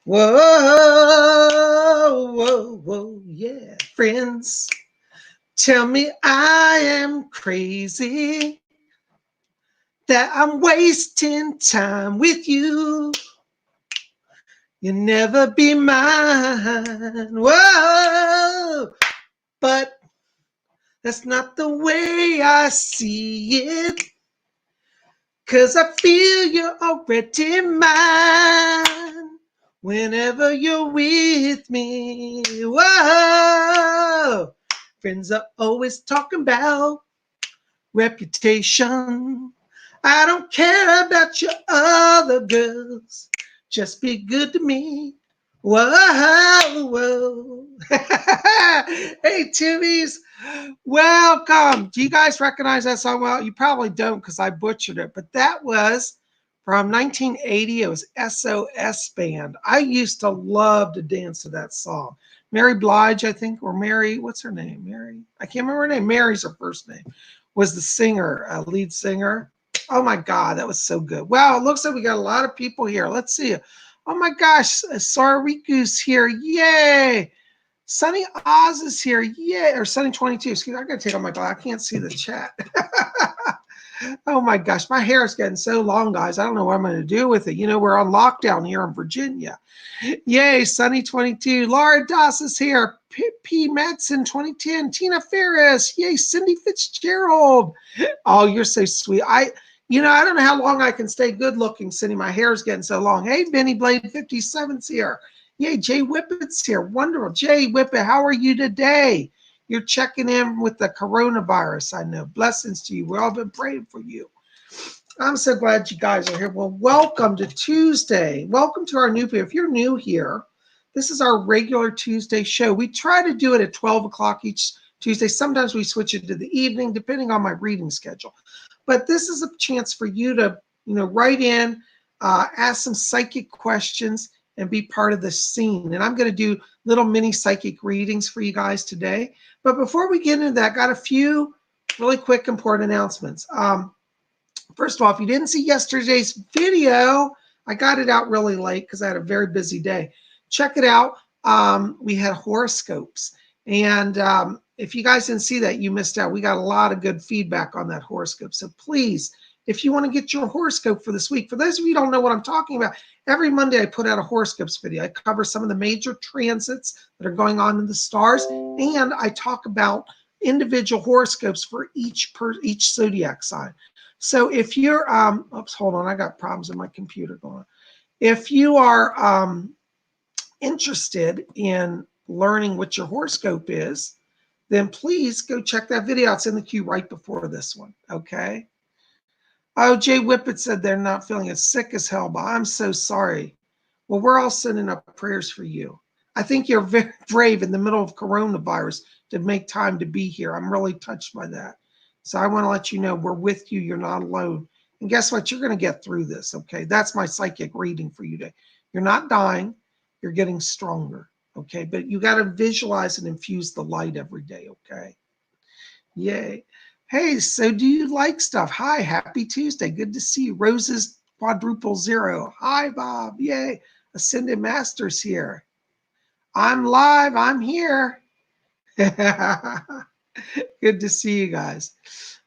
Whoa, whoa, whoa, yeah. Friends, tell me I am crazy, that I'm wasting time with you. You'll never be mine. Whoa, but that's not the way I see it. 'Cause I feel you're already mine whenever you're with me. Whoa! Friends are always talking about reputation. I don't care about your other girls. Just be good to me. Whoa, whoa. Hey, Timmies. Welcome. Do you guys recognize that song? Well, you probably don't because I butchered it, but that was from 1980. It was SOS Band. I used to love to dance to that song. Mary Blige, I think, or Mary, what's her name? Mary? I can't remember her name. Mary's her first name. Was the singer, lead singer. Oh my God, that was so good. Wow, it looks like we got a lot of people here. Let's see. Oh my gosh, Sarariku's here. Yay. Sunny Oz is here. Yay. Or Sunny 22. Excuse me, I gotta take off my glasses. I can't see the chat. Oh my gosh, my hair is getting so long, guys. I don't know what I'm going to do with it. You know, we're on lockdown here in Virginia. Yay, Sunny 22. Laura Doss is here. P. Madsen 2010. Tina Ferris. Yay, Cindy Fitzgerald. Oh, you're so sweet. I don't know how long I can stay good looking, Cindy. My hair's getting so long. Hey, Benny Blade 57's here. Yay, Jay Whippet's here. Wonderful. Jay Whippet, how are you today? You're checking in with the coronavirus, I know. Blessings to you. We've all been praying for you. I'm so glad you guys are here. Well, welcome to Tuesday. Welcome to our new people. If you're new here, this is our regular Tuesday show. We try to do it at 12 o'clock each Tuesday. Sometimes we switch it to the evening, depending on my reading schedule. But this is a chance for you to, write in, ask some psychic questions, and be part of the scene. And I'm going to do little mini psychic readings for you guys today. But before we get into that, got a few really quick important announcements. First of all, if you didn't see yesterday's video, I got it out really late because I had a very busy day. Check it out. We had horoscopes. And if you guys didn't see that, you missed out. We got a lot of good feedback on that horoscope. So please, if you want to get your horoscope for this week, for those of you who don't know what I'm talking about, every Monday I put out a horoscopes video. I cover some of the major transits that are going on in the stars, and I talk about individual horoscopes for each zodiac sign. So if you're, oops, hold on, I got problems with my computer going on. If you are interested in learning what your horoscope is, then please go check that video. It's in the queue right before this one, okay? Oh, Jay Whippet said they're not feeling as sick as hell, but I'm so sorry. Well, we're all sending up prayers for you. I think you're very brave in the middle of coronavirus to make time to be here. I'm really touched by that. So I want to let you know we're with you. You're not alone. And guess what? You're going to get through this, okay? That's my psychic reading for you today. You're not dying. You're getting stronger, okay? But you got to visualize and infuse the light every day, okay? Yay. Hey, so do you like stuff? Hi, happy Tuesday. Good to see you. Roses quadruple zero. Hi, Bob. Yay. Ascended Masters here. I'm live. I'm here. Good to see you guys.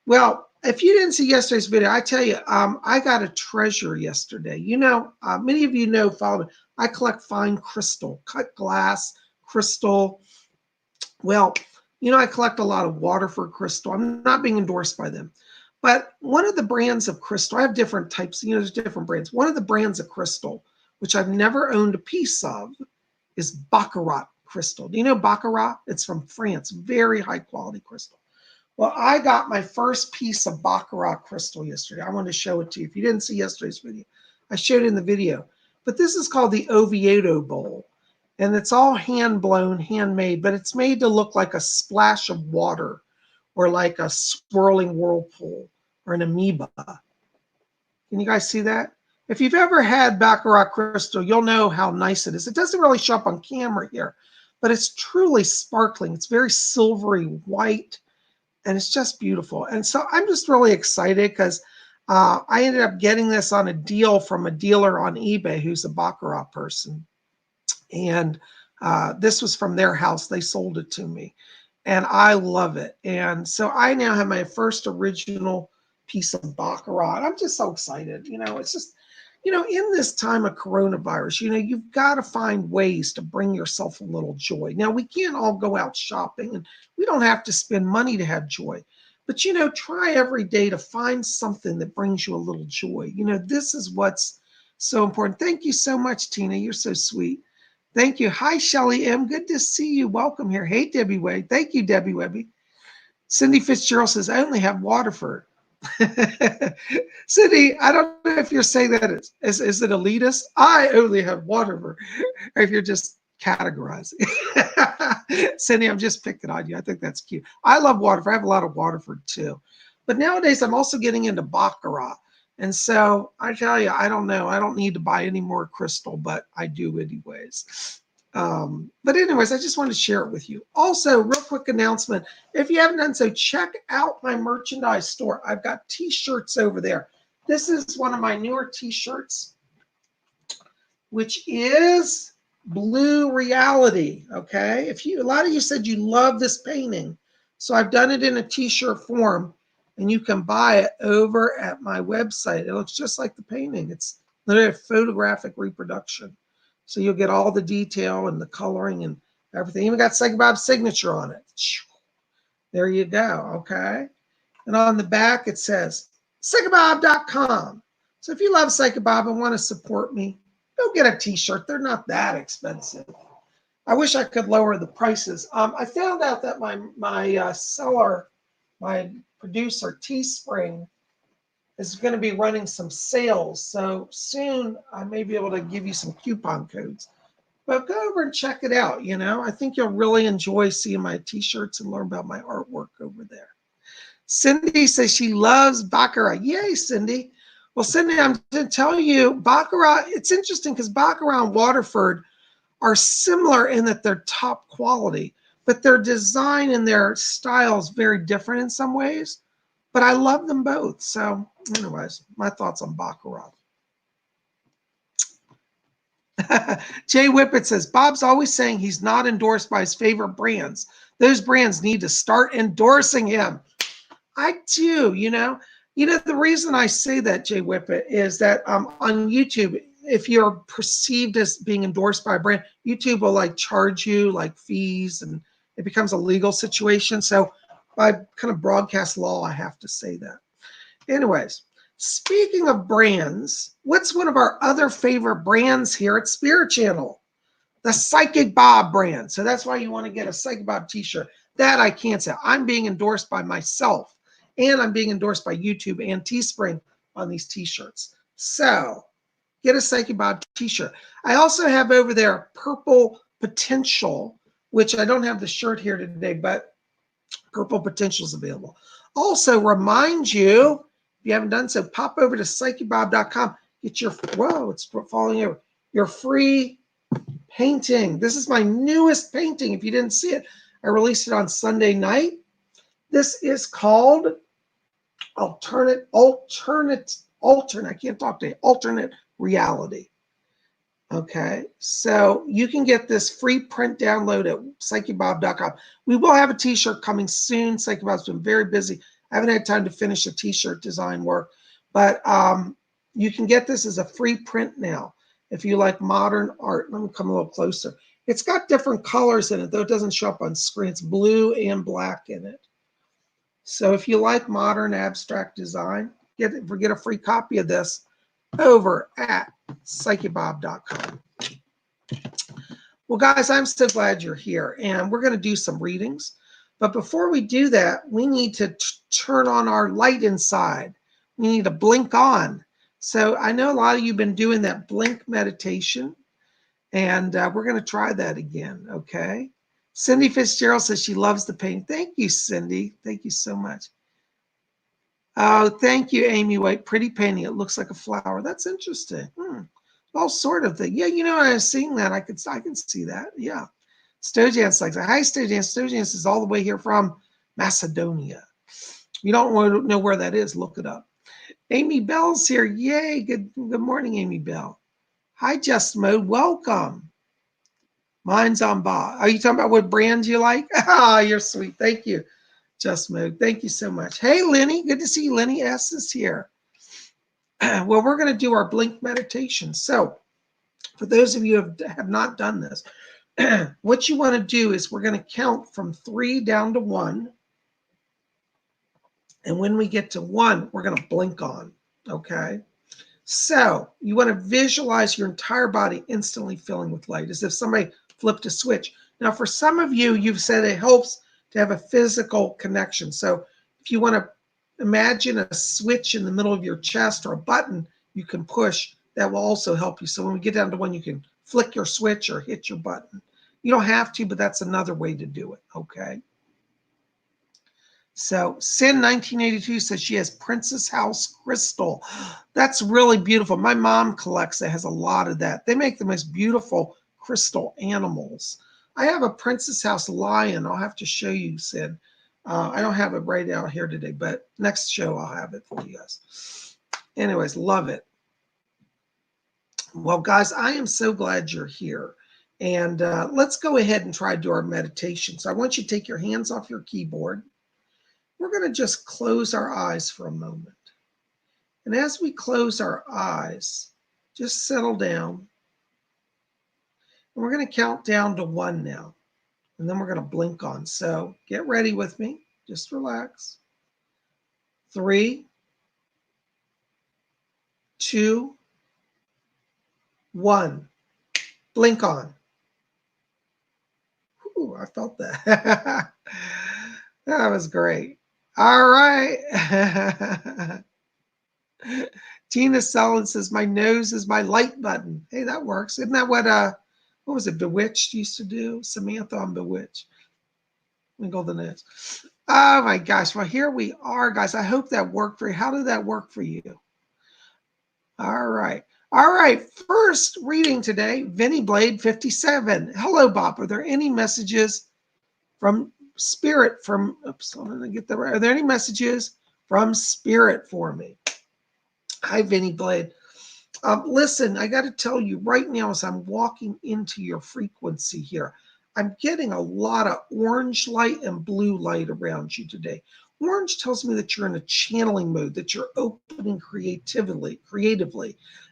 Well, if you didn't see yesterday's video, I tell you, I got a treasure yesterday. Many of you know, follow me. I collect fine crystal, cut glass, crystal. Well, I collect a lot of Waterford crystal. I'm not being endorsed by them. But one of the brands of crystal, I have different types, there's different brands. One of the brands of crystal, which I've never owned a piece of, is Baccarat crystal. Do you know Baccarat? It's from France, very high quality crystal. Well, I got my first piece of Baccarat crystal yesterday. I wanted to show it to you. If you didn't see yesterday's video, I showed it in the video. But this is called the Oviedo bowl. And it's all hand-blown, handmade, but it's made to look like a splash of water or like a swirling whirlpool or an amoeba. Can you guys see that? If you've ever had Baccarat crystal, you'll know how nice it is. It doesn't really show up on camera here, but it's truly sparkling. It's very silvery white, and it's just beautiful. And so I'm just really excited because I ended up getting this on a deal from a dealer on eBay who's a Baccarat person. And this was from their house. They sold it to me. And I love it. And so I now have my first original piece of Baccarat. I'm just so excited. You know, it's just, you know, in this time of coronavirus, you know, you've got to find ways to bring yourself a little joy. Now, we can't all go out shopping and we don't have to spend money to have joy. But, you know, try every day to find something that brings you a little joy. You know, this is what's so important. Thank you so much, Tina. You're so sweet. Thank you. Hi, Shelly M. Good to see you. Welcome here. Hey, Debbie Wade. Thank you, Debbie Webby. Cindy Fitzgerald says, I only have Waterford. Cindy, I don't know if you're saying that is it elitist? I only have Waterford. Or if you're just categorizing. Cindy, I'm just picking on you. I think that's cute. I love Waterford. I have a lot of Waterford too. But nowadays, I'm also getting into Baccarat. And so I tell you, I don't know. I don't need to buy any more crystal, but I do anyways. But anyways, I just wanted to share it with you. Also, real quick announcement. If you haven't done so, check out my merchandise store. I've got t-shirts over there. This is one of my newer t-shirts, which is Blue Reality. Okay. A lot of you said you love this painting. So I've done it in a t-shirt form. And you can buy it over at my website. It looks just like the painting. It's literally a photographic reproduction. So you'll get all the detail and the coloring and everything. Even got Psychic Bob's signature on it. There you go, okay? And on the back, it says PsychicBob.com. So if you love Psychic Bob and want to support me, go get a t-shirt. They're not that expensive. I wish I could lower the prices. I found out that my seller, my producer, Teespring, is going to be running some sales. So soon I may be able to give you some coupon codes. But go over and check it out. You know, I think you'll really enjoy seeing my t-shirts and learn about my artwork over there. Cindy says she loves Baccarat. Yay, Cindy. Well, Cindy, I'm going to tell you, Baccarat, it's interesting because Baccarat and Waterford are similar in that they're top quality, but their design and their style is very different in some ways. But I love them both. So anyways, my thoughts on Baccarat. Jay Whippet says, Bob's always saying he's not endorsed by his favorite brands. Those brands need to start endorsing him. I do, you know. You know, the reason I say that, Jay Whippet, is that on YouTube, if you're perceived as being endorsed by a brand, YouTube will like charge you like fees and it becomes a legal situation. So by kind of broadcast law, I have to say that. Anyways, speaking of brands, what's one of our other favorite brands here at Spirit Channel? The Psychic Bob brand. So that's why you want to get a Psychic Bob t-shirt. That I can't say. I'm being endorsed by myself and I'm being endorsed by YouTube and Teespring on these t-shirts. So get a Psychic Bob t-shirt. I also have over there Purple Potential, which I don't have the shirt here today, but Purple Potential is available. Also, remind you, if you haven't done so, pop over to PsychicBob.com. Get your, whoa, it's falling over. Your free painting. This is my newest painting. If you didn't see it, I released it on Sunday night. This is called Alternate Reality. Okay, so you can get this free print download at PsychicBob.com. We will have a t-shirt coming soon. Psychic Bob's been very busy. I haven't had time to finish the t-shirt design work, but you can get this as a free print now. If you like modern art, let me come a little closer. It's got different colors in it, though it doesn't show up on screen. It's blue and black in it. So if you like modern abstract design, get a free copy of this over at PsychicBob.com. Well, guys, I'm so glad you're here, and we're going to do some readings. But before we do that, we need to turn on our light inside. We need to blink on. So I know a lot of you have been doing that blink meditation, and we're going to try that again, okay? Cindy Fitzgerald says she loves the painting. Thank you, Cindy. Thank you so much. Oh, thank you, Amy White. Pretty painting. It looks like a flower. That's interesting. All sort of thing. Yeah, you know, I was seeing that. I can see that. Yeah. Stojans likes it. Hi, Stojans. Stojans is all the way here from Macedonia. You don't want to know where that is, look it up. Amy Bell's here. Yay. Good morning, Amy Bell. Hi, Just Mode. Welcome. Mine's on Bob. Are you talking about what brands you like? Ah, you're sweet. Thank you. Just moved. Thank you so much. Hey, Lenny. Good to see you. Lenny S is here. Well, we're going to do our blink meditation. So for those of you who have not done this, what you want to do is we're going to count from 3 down to 1. And when we get to 1, we're going to blink on. Okay. So you want to visualize your entire body instantly filling with light, as if somebody flipped a switch. Now, for some of you, you've said it helps to have a physical connection. So if you want to imagine a switch in the middle of your chest or a button you can push, that will also help you. So when we get down to 1, you can flick your switch or hit your button. You don't have to, but that's another way to do it. Okay. So Sin 1982 says she has Princess House crystal. That's really beautiful. My mom collects it, has a lot of that. They make the most beautiful crystal animals. I have a Princess House lion. I'll have to show you, Sin. I don't have it right out here today, but next show I'll have it for you guys. Anyways, love it. Well, guys, I am so glad you're here. And let's go ahead and try to do our meditation. So I want you to take your hands off your keyboard. We're going to just close our eyes for a moment. And as we close our eyes, just settle down. And we're going to count down to 1 now. And then we're going to blink on. So get ready with me. Just relax. 3, 2, 1. Blink on. Ooh, I felt that. That was great. All right. Tina Sullivan says, my nose is my light button. Hey, that works. Isn't that what was it, Bewitched used to do? Samantha on Bewitched. Wiggle the nose. Oh my gosh. Well, here we are, guys. I hope that worked for you. How did that work for you? All right. All right. First reading today, Vinny Blade 57. Hello, Bob. Are there any messages from Spirit from, oops, I'm going to get that right. Are there any messages from Spirit for me? Hi, Vinny Blade. Listen, I got to tell you right now, as I'm walking into your frequency here, I'm getting a lot of orange light and blue light around you today. Orange tells me that you're in a channeling mode, that you're opening creatively.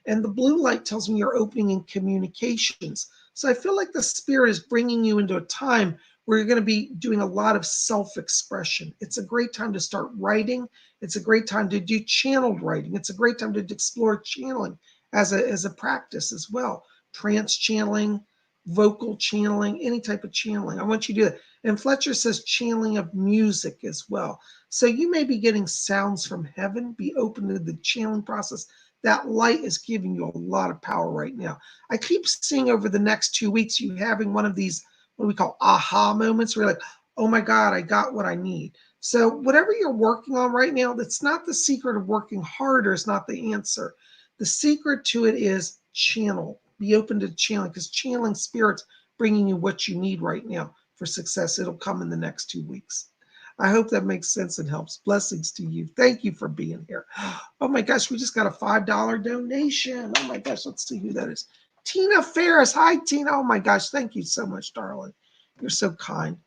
And the blue light tells me you're opening in communications. So I feel like the Spirit is bringing you into a time where you're going to be doing a lot of self-expression. It's a great time to start writing. It's a great time to do channeled writing. It's a great time to explore channeling as a practice as well. Trance channeling, vocal channeling, any type of channeling. I want you to do that. And Fletcher says channeling of music as well. So you may be getting sounds from heaven. Be open to the channeling process. That light is giving you a lot of power right now. I keep seeing over the next 2 weeks you having one of these, what we call aha moments, where you're like, oh my God, I got what I need. So whatever you're working on right now, that's not the secret of working harder. It's not the answer. The secret to it is channel. Be open to channeling, because channeling Spirit's bringing you what you need right now for success. It'll come in the next 2 weeks. I hope that makes sense and helps. Blessings to you. Thank you for being here. Oh my gosh, we just got a $5 donation. Oh my gosh, let's see who that is. Tina Ferris. Hi, Tina. Oh my gosh, thank you so much, darling. You're so kind.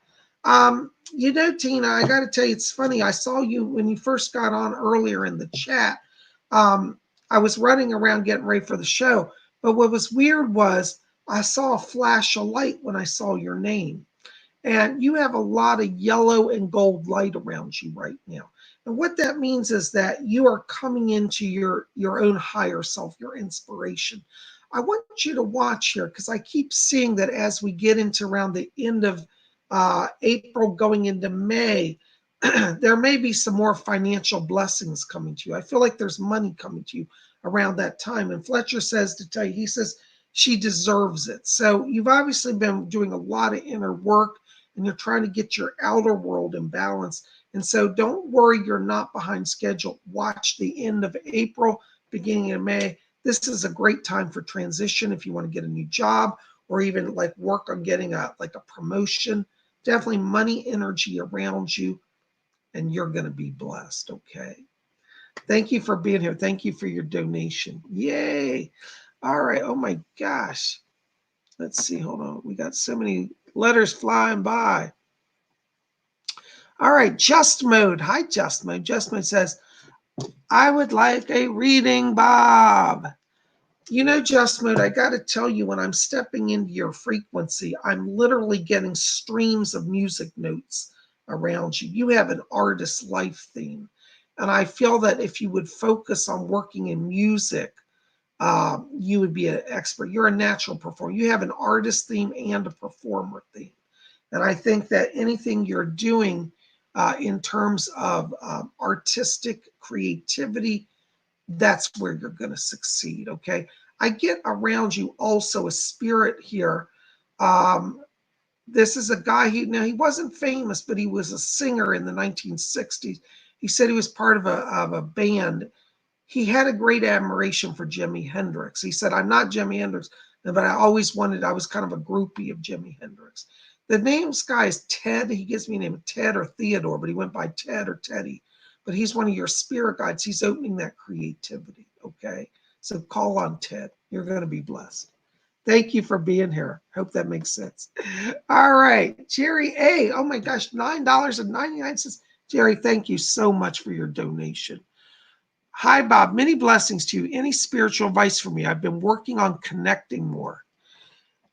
Tina, I got to tell you, it's funny. I saw you when you first got on earlier in the chat. I was running around getting ready for the show. But what was weird was I saw a flash of light when I saw your name. And you have a lot of yellow and gold light around you right now. And what that means is that you are coming into your own higher self, your inspiration. I want you to watch here, because I keep seeing that as we get into around the end of April going into May, there may be some more financial blessings coming to you. I feel like there's money coming to you around that time. And Fletcher says to tell you, he says she deserves it. So you've obviously been doing a lot of inner work, and you're trying to get your outer world in balance. And so don't worry, you're not behind schedule. Watch the end of April, beginning of May. This is a great time for transition if you want to get a new job, or even like work on getting a promotion. Definitely money energy around you, and you're going to be blessed. Okay. Thank you for being here. Thank you for your donation. Yay. All right. Oh my gosh. Let's see, hold on. We got so many letters flying by. All right, Just Mode. Hi, Just Mode. Just Mode says, I would like a reading, Bob. You know, Just Mode, I got to tell you, when I'm stepping into your frequency, I'm literally getting streams of music notes around you. You have an artist life theme. And I feel that if you would focus on working in music, you would be an expert. You're a natural performer. You have an artist theme and a performer theme. And I think that anything you're doing in terms of artistic creativity, that's where you're going to succeed. Okay. I get around you also a spirit here. This is a guy, he wasn't famous, but he was a singer in the 1960s. He said he was part of a band. He had a great admiration for Jimi Hendrix. He said, I'm not Jimi Hendrix, but I was kind of a groupie of Jimi Hendrix. The name this guy is Ted. He gives me a name of Ted or Theodore, but he went by Ted or Teddy. But he's one of your spirit guides. He's opening that creativity, okay? So call on Ted. You're going to be blessed. Thank you for being here. Hope that makes sense. All right, Jerry A. Oh my gosh, $9.99. Jerry, thank you so much for your donation. Hi, Bob. Many blessings to you. Any spiritual advice for me? I've been working on connecting more.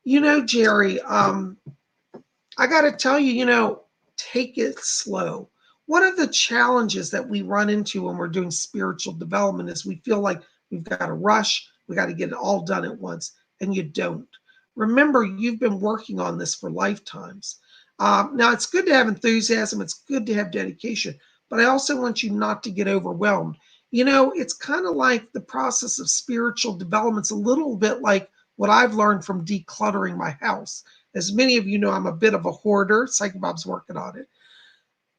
You know, Jerry, I got to tell you, take it slow. One of the challenges that we run into when we're doing spiritual development is we feel like we've got to rush, we got to get it all done at once, and you don't. Remember, you've been working on this for lifetimes. Now, it's good to have enthusiasm, it's good to have dedication, but I also want you not to get overwhelmed. It's kind of like the process of spiritual development's a little bit like what I've learned from decluttering my house. As many of you know, I'm a bit of a hoarder. Psychic Bob's working on it.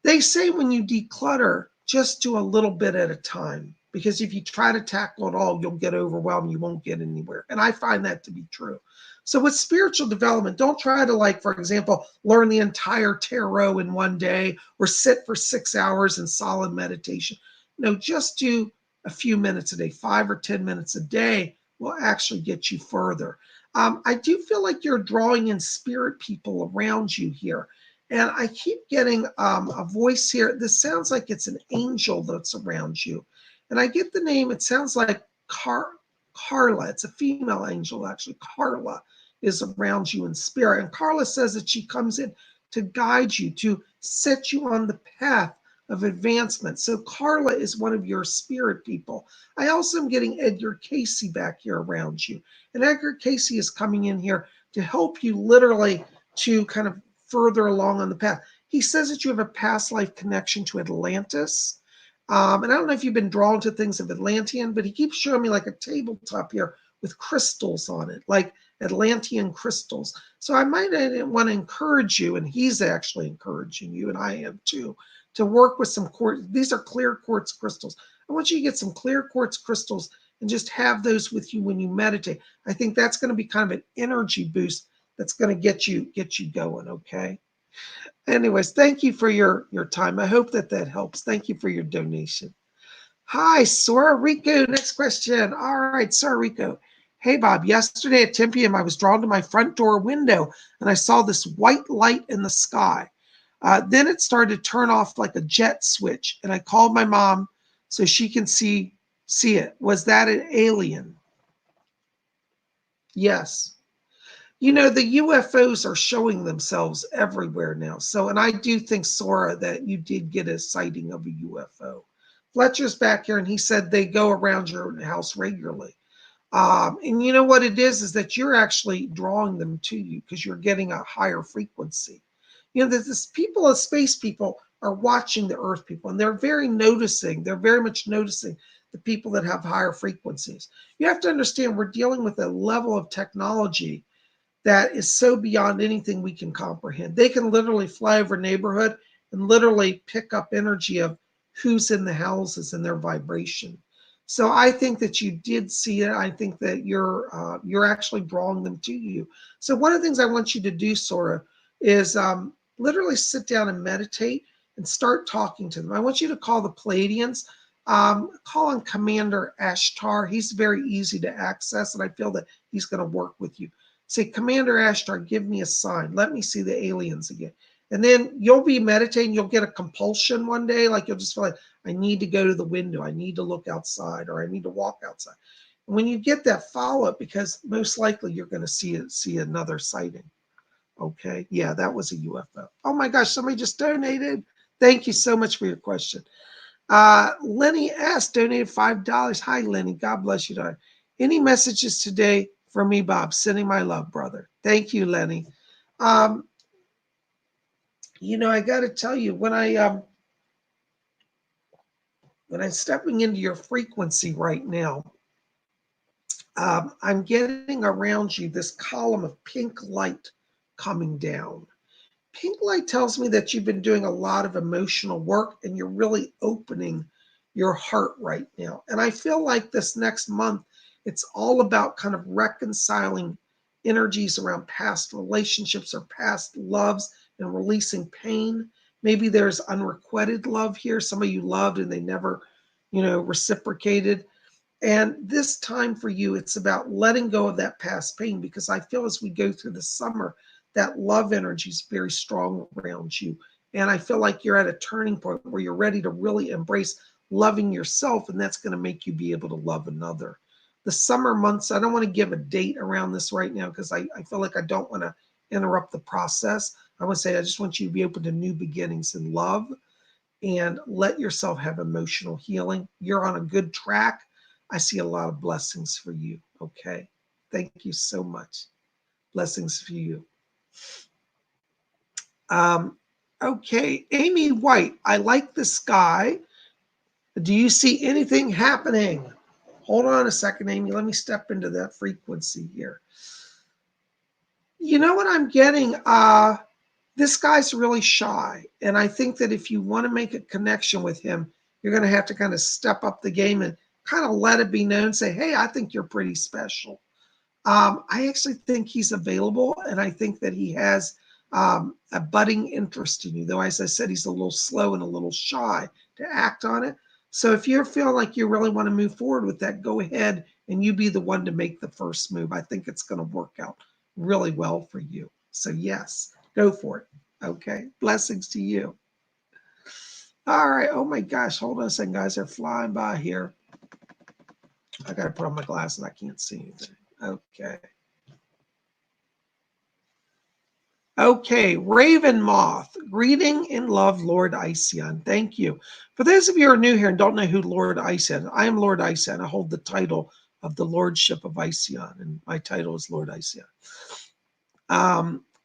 They say when you declutter, just do a little bit at a time. Because if you try to tackle it all, you'll get overwhelmed. You won't get anywhere. And I find that to be true. So with spiritual development, don't try to, like, for example, learn the entire tarot in one day or sit for 6 hours in solid meditation. No, just do a few minutes a day. 5 or 10 minutes a day will actually get you further. I do feel like you're drawing in spirit people around you here. And I keep getting a voice here. This sounds like it's an angel that's around you. And I get the name, it sounds like Carla. It's a female angel, actually. Carla is around you in spirit. And Carla says that she comes in to guide you, to set you on the path of advancement. So Carla is one of your spirit people. I also am getting Edgar Casey back here around you. And Edgar Casey is coming in here to help you literally to kind of further along on the path. He says that you have a past life connection to Atlantis. And I don't know if you've been drawn to things of Atlantean, but he keeps showing me like a tabletop here with crystals on it, like Atlantean crystals. So I might want to encourage you, and he's actually encouraging you, and I am too, to work with some quartz. These are clear quartz crystals. I want you to get some clear quartz crystals and just have those with you when you meditate. I think that's going to be kind of an energy boost that's going to get you going, okay? Anyways, thank you for your time. I hope that helps. Thank you for your donation. Hi, Sora Rico. Next question. All right, Sora Rico. Hey, Bob. Yesterday at 10 p.m., I was drawn to my front door window, and I saw this white light in the sky. Then it started to turn off like a jet switch, and I called my mom so she can see it. Was that an alien? Yes. The UFOs are showing themselves everywhere now. So, and I do think, Sora, that you did get a sighting of a UFO. Fletcher's back here, and he said they go around your house regularly. And you know what it is that you're actually drawing them to you because you're getting a higher frequency. This people, as space people, are watching the Earth people, and they're very much noticing the people that have higher frequencies. You have to understand we're dealing with a level of technology that is so beyond anything we can comprehend. They can literally fly over a neighborhood and literally pick up energy of who's in the houses and their vibration. So I think that you did see it. I think that you're actually drawing them to you. So one of the things I want you to do, Sora, is literally sit down and meditate and start talking to them. I want you to call the Pleiadians. Call on Commander Ashtar. He's very easy to access, and I feel that he's going to work with you. Say, Commander Ashtar, give me a sign. Let me see the aliens again. And then you'll be meditating. You'll get a compulsion one day. Like you'll just feel like, I need to go to the window. I need to look outside, or I need to walk outside. And when you get that follow-up, because most likely you're going to see another sighting. Okay. Yeah, that was a UFO. Oh my gosh, somebody just donated. Thank you so much for your question. Lenny S. donated $5. Hi, Lenny. God bless you, darling. Any messages today for me, Bob? Sending my love, brother. Thank you, Lenny. You know, I got to tell you, when I'm stepping into your frequency right now, I'm getting around you this column of pink light coming down. Pink light tells me that you've been doing a lot of emotional work and you're really opening your heart right now. And I feel like this next month, it's all about kind of reconciling energies around past relationships or past loves and releasing pain. Maybe there's unrequited love here, somebody you loved and they never, reciprocated. And this time for you, it's about letting go of that past pain, because I feel as we go through the summer, that love energy is very strong around you. And I feel like you're at a turning point where you're ready to really embrace loving yourself, and that's going to make you be able to love another. The summer months, I don't want to give a date around this right now because I feel like I don't want to interrupt the process. I want to say I just want you to be open to new beginnings in love and let yourself have emotional healing. You're on a good track. I see a lot of blessings for you. Okay. Thank you so much. Blessings for you. Okay. Amy White, I like the sky. Do you see anything happening? Hold on a second, Amy. Let me step into that frequency here. You know what I'm getting? This guy's really shy. And I think that if you want to make a connection with him, you're going to have to kind of step up the game and kind of let it be known. Say, hey, I think you're pretty special. I actually think he's available, and I think that he has a budding interest in you. Though, as I said, he's a little slow and a little shy to act on it. So if you're feeling like you really want to move forward with that, go ahead and you be the one to make the first move. I think it's going to work out really well for you. So yes, go for it. Okay. Blessings to you. All right. Oh my gosh. Hold on a second, guys. They're flying by here. I got to put on my glasses. I can't see anything. Okay. Okay, Raven Moth, greeting in love, Lord Iceon. Thank you. For those of you who are new here and don't know who Lord Iceon, I am Lord Iceon. I hold the title of the Lordship of Iceon, and my title is Lord Iceon.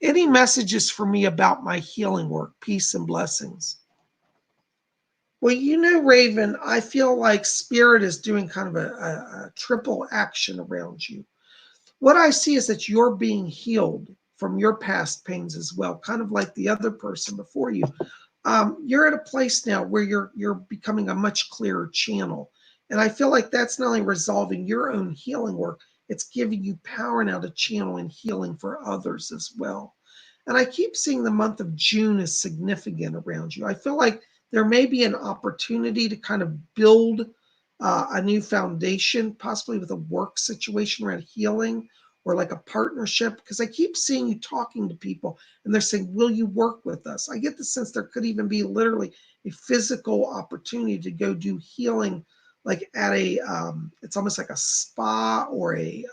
Any messages for me about my healing work? Peace and blessings. Well, Raven, I feel like Spirit is doing kind of a triple action around you. What I see is that you're being healed from your past pains as well, kind of like the other person before you. You're at a place now where you're becoming a much clearer channel. And I feel like that's not only resolving your own healing work, it's giving you power now to channel and healing for others as well. And I keep seeing the month of June is significant around you. I feel like there may be an opportunity to kind of build a new foundation, possibly with a work situation around healing or like a partnership, because I keep seeing you talking to people and they're saying, will you work with us? I get the sense there could even be literally a physical opportunity to go do healing, like at it's almost like a spa or a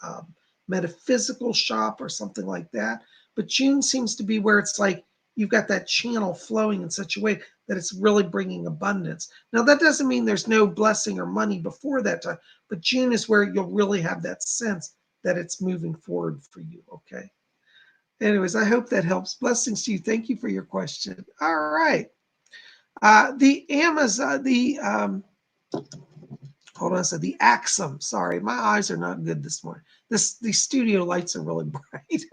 metaphysical shop or something like that. But June seems to be where it's like you've got that channel flowing in such a way that it's really bringing abundance. Now, that doesn't mean there's no blessing or money before that time, but June is where you'll really have that sense that it's moving forward for you, okay? Anyways, I hope that helps. Blessings to you. Thank you for your question. All right. The Amazon, hold on a second, the Axum. Sorry, my eyes are not good this morning. The studio lights are really bright.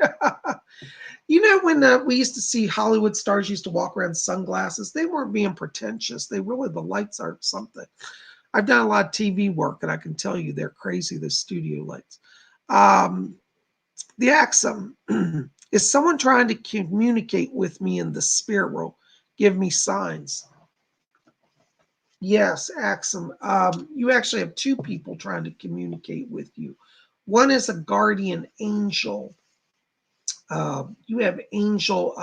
When we used to see Hollywood stars used to walk around sunglasses, they weren't being pretentious. The lights are something. I've done a lot of TV work, and I can tell you they're crazy, the studio lights. The Axum. Is someone trying to communicate with me in the spirit world? Give me signs. Yes, Axum. You actually have two people trying to communicate with you. One is a guardian angel. You have angel.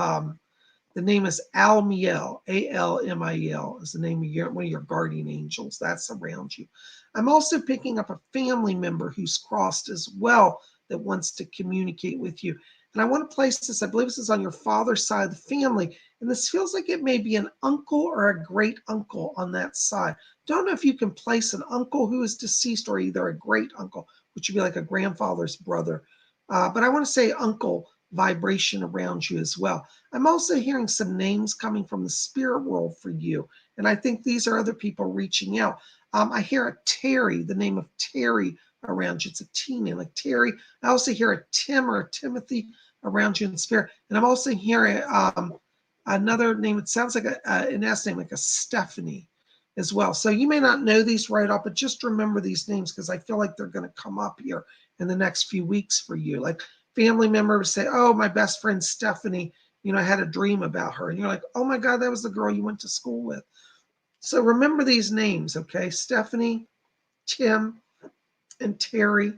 The name is Almiel, Almiel is the name of one of your guardian angels. That's around you. I'm also picking up a family member who's crossed as well that wants to communicate with you. And I want to place this, I believe this is on your father's side of the family. And this feels like it may be an uncle or a great uncle on that side. Don't know if you can place an uncle who is deceased or either a great uncle, which would be like a grandfather's brother. But I want to say uncle vibration around you as well. I'm also hearing some names coming from the spirit world for you. And I think these are other people reaching out. I hear a Terry, the name of Terry around you. It's a T name, like Terry. I also hear a Tim or a Timothy around you in spirit. And I'm also hearing another name. It sounds like an S name, like a Stephanie as well. So you may not know these right off, but just remember these names because I feel like they're going to come up here in the next few weeks for you. Like family members say, oh, my best friend Stephanie, I had a dream about her. And you're like, oh my God, that was the girl you went to school with. So remember these names, okay? Stephanie, Tim, and Terry,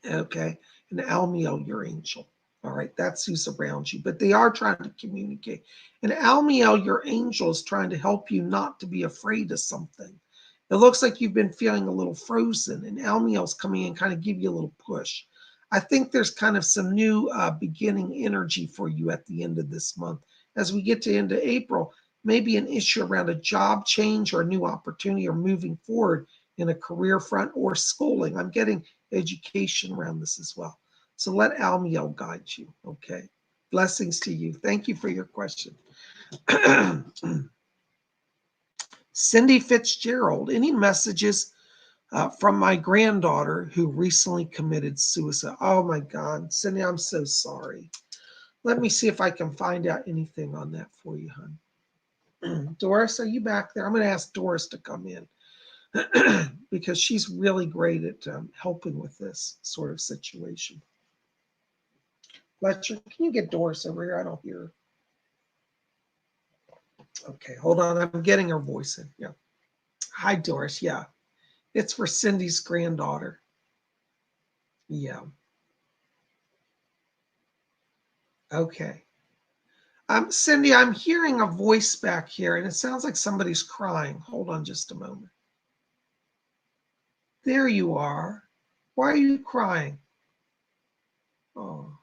okay? And Almiel, your angel. All right, that's who's around you. But they are trying to communicate. And Almiel, your angel, is trying to help you not to be afraid of something. It looks like you've been feeling a little frozen, and Almiel's coming in, kind of give you a little push. I think there's kind of some new beginning energy for you at the end of this month. As we get to into April, maybe an issue around a job change or a new opportunity or moving forward in a career front or schooling. I'm getting education around this as well. So let Almiel guide you, okay? Blessings to you. Thank you for your question. Cindy Fitzgerald, any messages from my granddaughter who recently committed suicide? Oh my God, Cindy, I'm so sorry. Let me see if I can find out anything on that for you, hon. Doris, are you back there? I'm going to ask Doris to come in because she's really great at helping with this sort of situation. Fletcher, can you get Doris over here? I don't hear her. Okay, hold on. I'm getting her voice in. Yeah. Hi, Doris. Yeah. It's for Cindy's granddaughter. Yeah. Okay. Cindy, I'm hearing a voice back here, and it sounds like somebody's crying. Hold on just a moment. There you are. Why are you crying? Oh.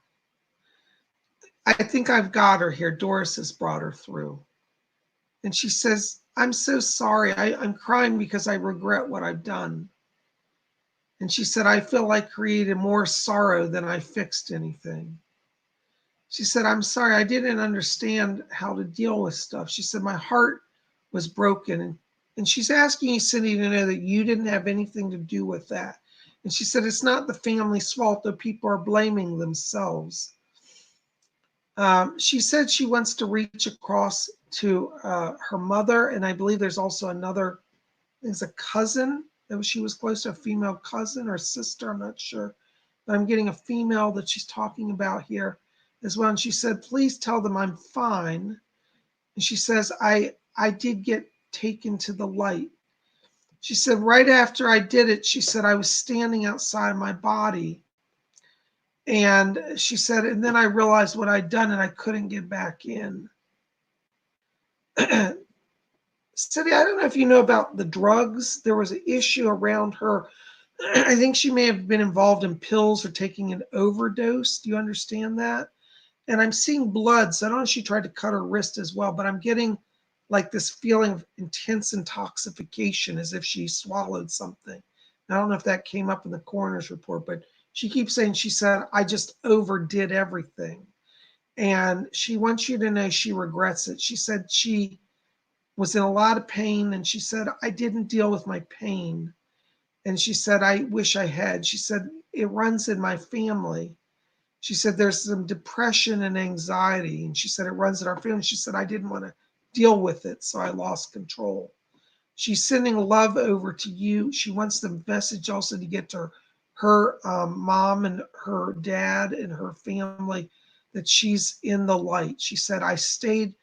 I think I've got her here. Doris has brought her through. And she says, I'm so sorry. I'm crying because I regret what I've done. And she said, I feel like I created more sorrow than I fixed anything. She said, I'm sorry, I didn't understand how to deal with stuff. She said, my heart was broken. And she's asking you, Cindy, to know that you didn't have anything to do with that. And she said, it's not the family's fault, though people are blaming themselves. She said she wants to reach across to her mother. And I believe there's also another, there's a cousin that she was close to, a female cousin or sister, I'm not sure. But I'm getting a female that she's talking about here as well. And she said, please tell them I'm fine. And she says, I did get taken to the light. She said, right after I did it, she said, I was standing outside my body. And she said, and then I realized what I'd done and I couldn't get back in. Cindy, I don't know if you know about the drugs. There was an issue around her. I think she may have been involved in pills or taking an overdose. Do you understand that? And I'm seeing blood. So I don't know if she tried to cut her wrist as well, but I'm getting like this feeling of intense intoxication as if she swallowed something. I don't know if that came up in the coroner's report, but she keeps saying, she said, I just overdid everything. And she wants you to know she regrets it. She said she was in a lot of pain, and she said, I didn't deal with my pain. And she said, I wish I had. She said, it runs in my family. She said, there's some depression and anxiety. And she said, it runs in our family. She said, I didn't want to deal with it, so I lost control. She's sending love over to you. She wants the message also to get to her mom and her dad and her family that she's in the light. She said, I stayed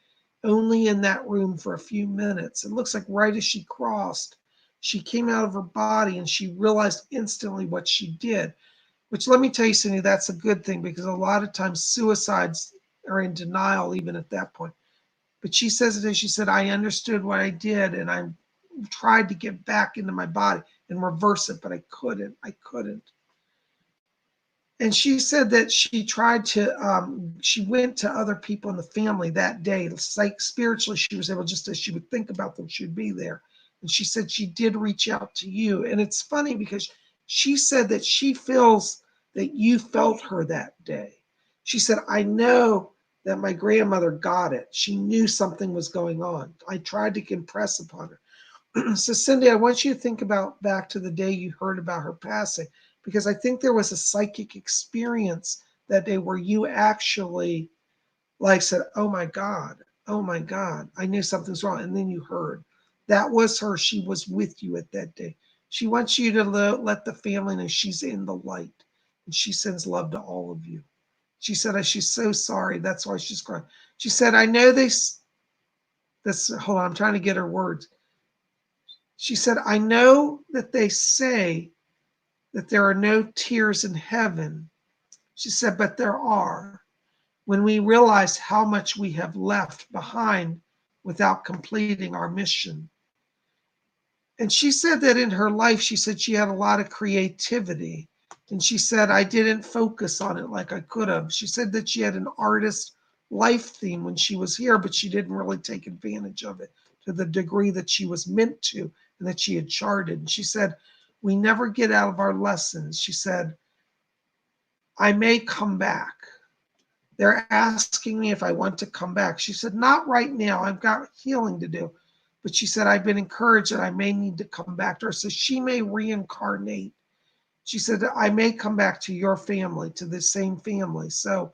only in that room for a few minutes. It looks like right as she crossed, she came out of her body and she realized instantly what she did. Which, let me tell you, Cindy, that's a good thing, because a lot of times suicides are in denial even at that point. But she says it, she said, I understood what I did, and I tried to get back into my body and reverse it, but I couldn't. I couldn't. And she said that she tried to, she went to other people in the family that day. It's like spiritually, she was able, just as she would think about them, she would be there. And she said she did reach out to you. And it's funny because she said that she feels that you felt her that day. She said, I know that my grandmother got it. She knew something was going on. I tried to impress upon her. So, Cindy, I want you to think about back to the day you heard about her passing, because I think there was a psychic experience that day where you actually like said, oh my God, I knew something's wrong. And then you heard. That was her. She was with you at that day. She wants you to let the family know she's in the light, and she sends love to all of you. She said, she's so sorry. That's why she's crying. She said, I know hold on, I'm trying to get her words. She said, I know that they say that there are no tears in heaven. She said, but there are, when we realize how much we have left behind without completing our mission. And she said that in her life, she said she had a lot of creativity. And she said, I didn't focus on it like I could have. She said that she had an artist life theme when she was here, but she didn't really take advantage of it to the degree that she was meant to and that she had charted. And she said, we never get out of our lessons. She said, I may come back. They're asking me if I want to come back. She said, not right now. I've got healing to do. But she said, I've been encouraged that I may need to come back to her. So she may reincarnate. She said, I may come back to your family, to the same family. So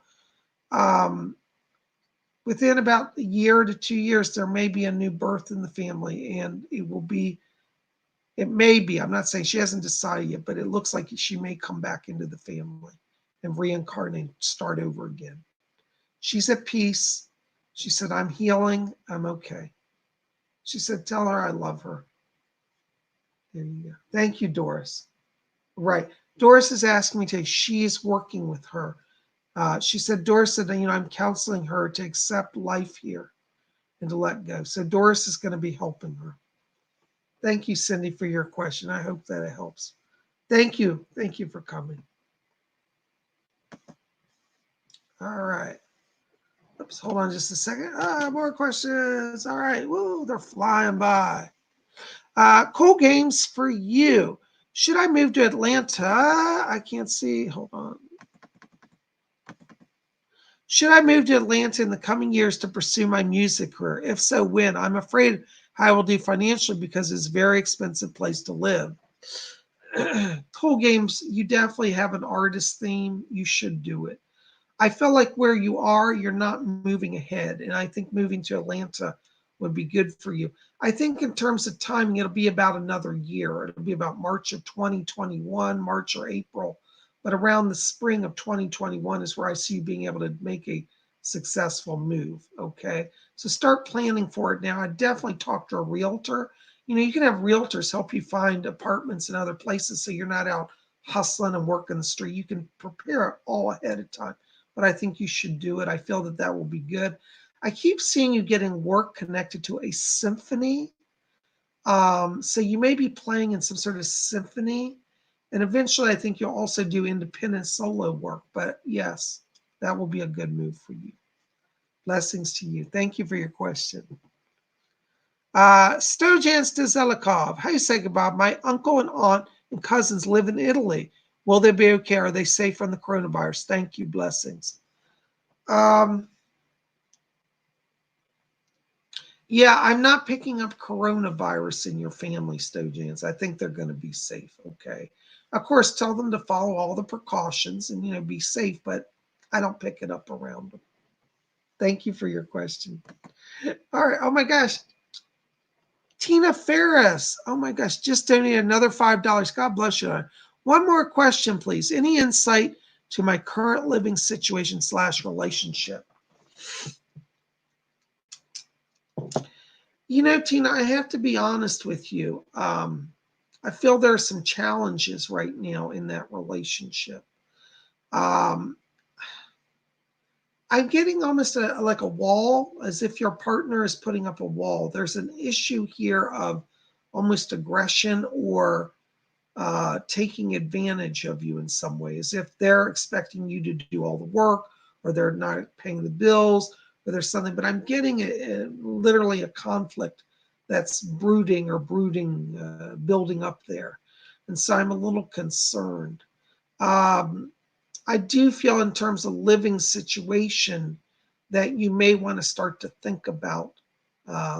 within about a year to 2 years, there may be a new birth in the family. And it may be, I'm not saying, she hasn't decided yet, but it looks like she may come back into the family and reincarnate, start over again. She's at peace. She said, I'm healing. I'm okay. She said, tell her I love her. There you go. Thank you, Doris. Right. Doris is asking me today. She is working with her. She said, Doris said, I'm counseling her to accept life here and to let go. So Doris is going to be helping her. Thank you, Cindy, for your question. I hope that it helps. Thank you. Thank you for coming. All right. Oops, hold on just a second. More questions. All right. Woo, they're flying by. Cool games for you. Should I move to Atlanta? I can't see. Hold on. Should I move to Atlanta in the coming years to pursue my music career? If so, when? I'm afraid how I will do financially because it's a very expensive place to live. Cool games, you definitely have an artist theme. You should do it. I feel like where you are, you're not moving ahead. And I think moving to Atlanta would be good for you. I think in terms of timing, it'll be about another year. It'll be about March of 2021, March or April. But around the spring of 2021 is where I see you being able to make a successful move. Okay. So start planning for it now. I definitely talk to a realtor. You can have realtors help you find apartments in other places so you're not out hustling and working the street. You can prepare it all ahead of time. But I think you should do it. I feel that that will be good. I keep seeing you getting work connected to a symphony. So you may be playing in some sort of symphony. And eventually, I think you'll also do independent solo work. But yes, that will be a good move for you. Blessings to you. Thank you for your question. Stojan Stazelikov. Hi, PsychicBob. My uncle and aunt and cousins live in Italy. Will they be okay? Are they safe from the coronavirus? Thank you. Blessings. Yeah, I'm not picking up coronavirus in your family, Stojans. I think they're going to be safe. Okay. Of course, tell them to follow all the precautions and, be safe, but I don't pick it up around them. Thank you for your question. All right. Oh my gosh. Tina Ferris. Oh my gosh. Just donated another $5. God bless you. One more question, please. Any insight to my current living situation / relationship? Tina, I have to be honest with you. I feel there are some challenges right now in that relationship. Um, I'm getting almost like a wall, as if your partner is putting up a wall. There's an issue here of almost aggression or taking advantage of you in some way, as if they're expecting you to do all the work, or they're not paying the bills, or there's something. But I'm getting literally a conflict that's brooding, building up there. And so I'm a little concerned. Um, I do feel, in terms of living situation, that you may want to start to think about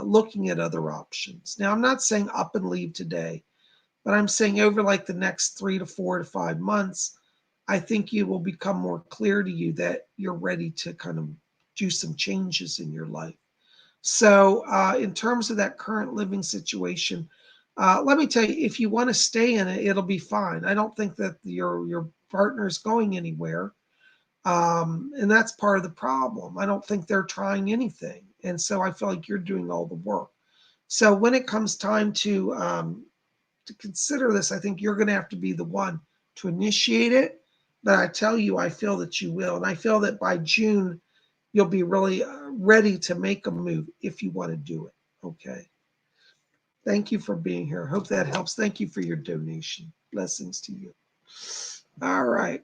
looking at other options. Now, I'm not saying up and leave today, but I'm saying over like the next 3 to 4 to 5 months, I think you will become more clear to you that you're ready to kind of do some changes in your life. So, in terms of that current living situation, let me tell you, if you want to stay in it, it'll be fine. I don't think that your partner is going anywhere, and that's part of the problem. I don't think they're trying anything, and so I feel like you're doing all the work. So when it comes time to consider this, I think you're going to have to be the one to initiate it. But I tell you, I feel that you will. And I feel that by June, you'll be really ready to make a move if you want to do it. Okay. Thank you for being here. Hope that helps. Thank you for your donation. Blessings to you. All right.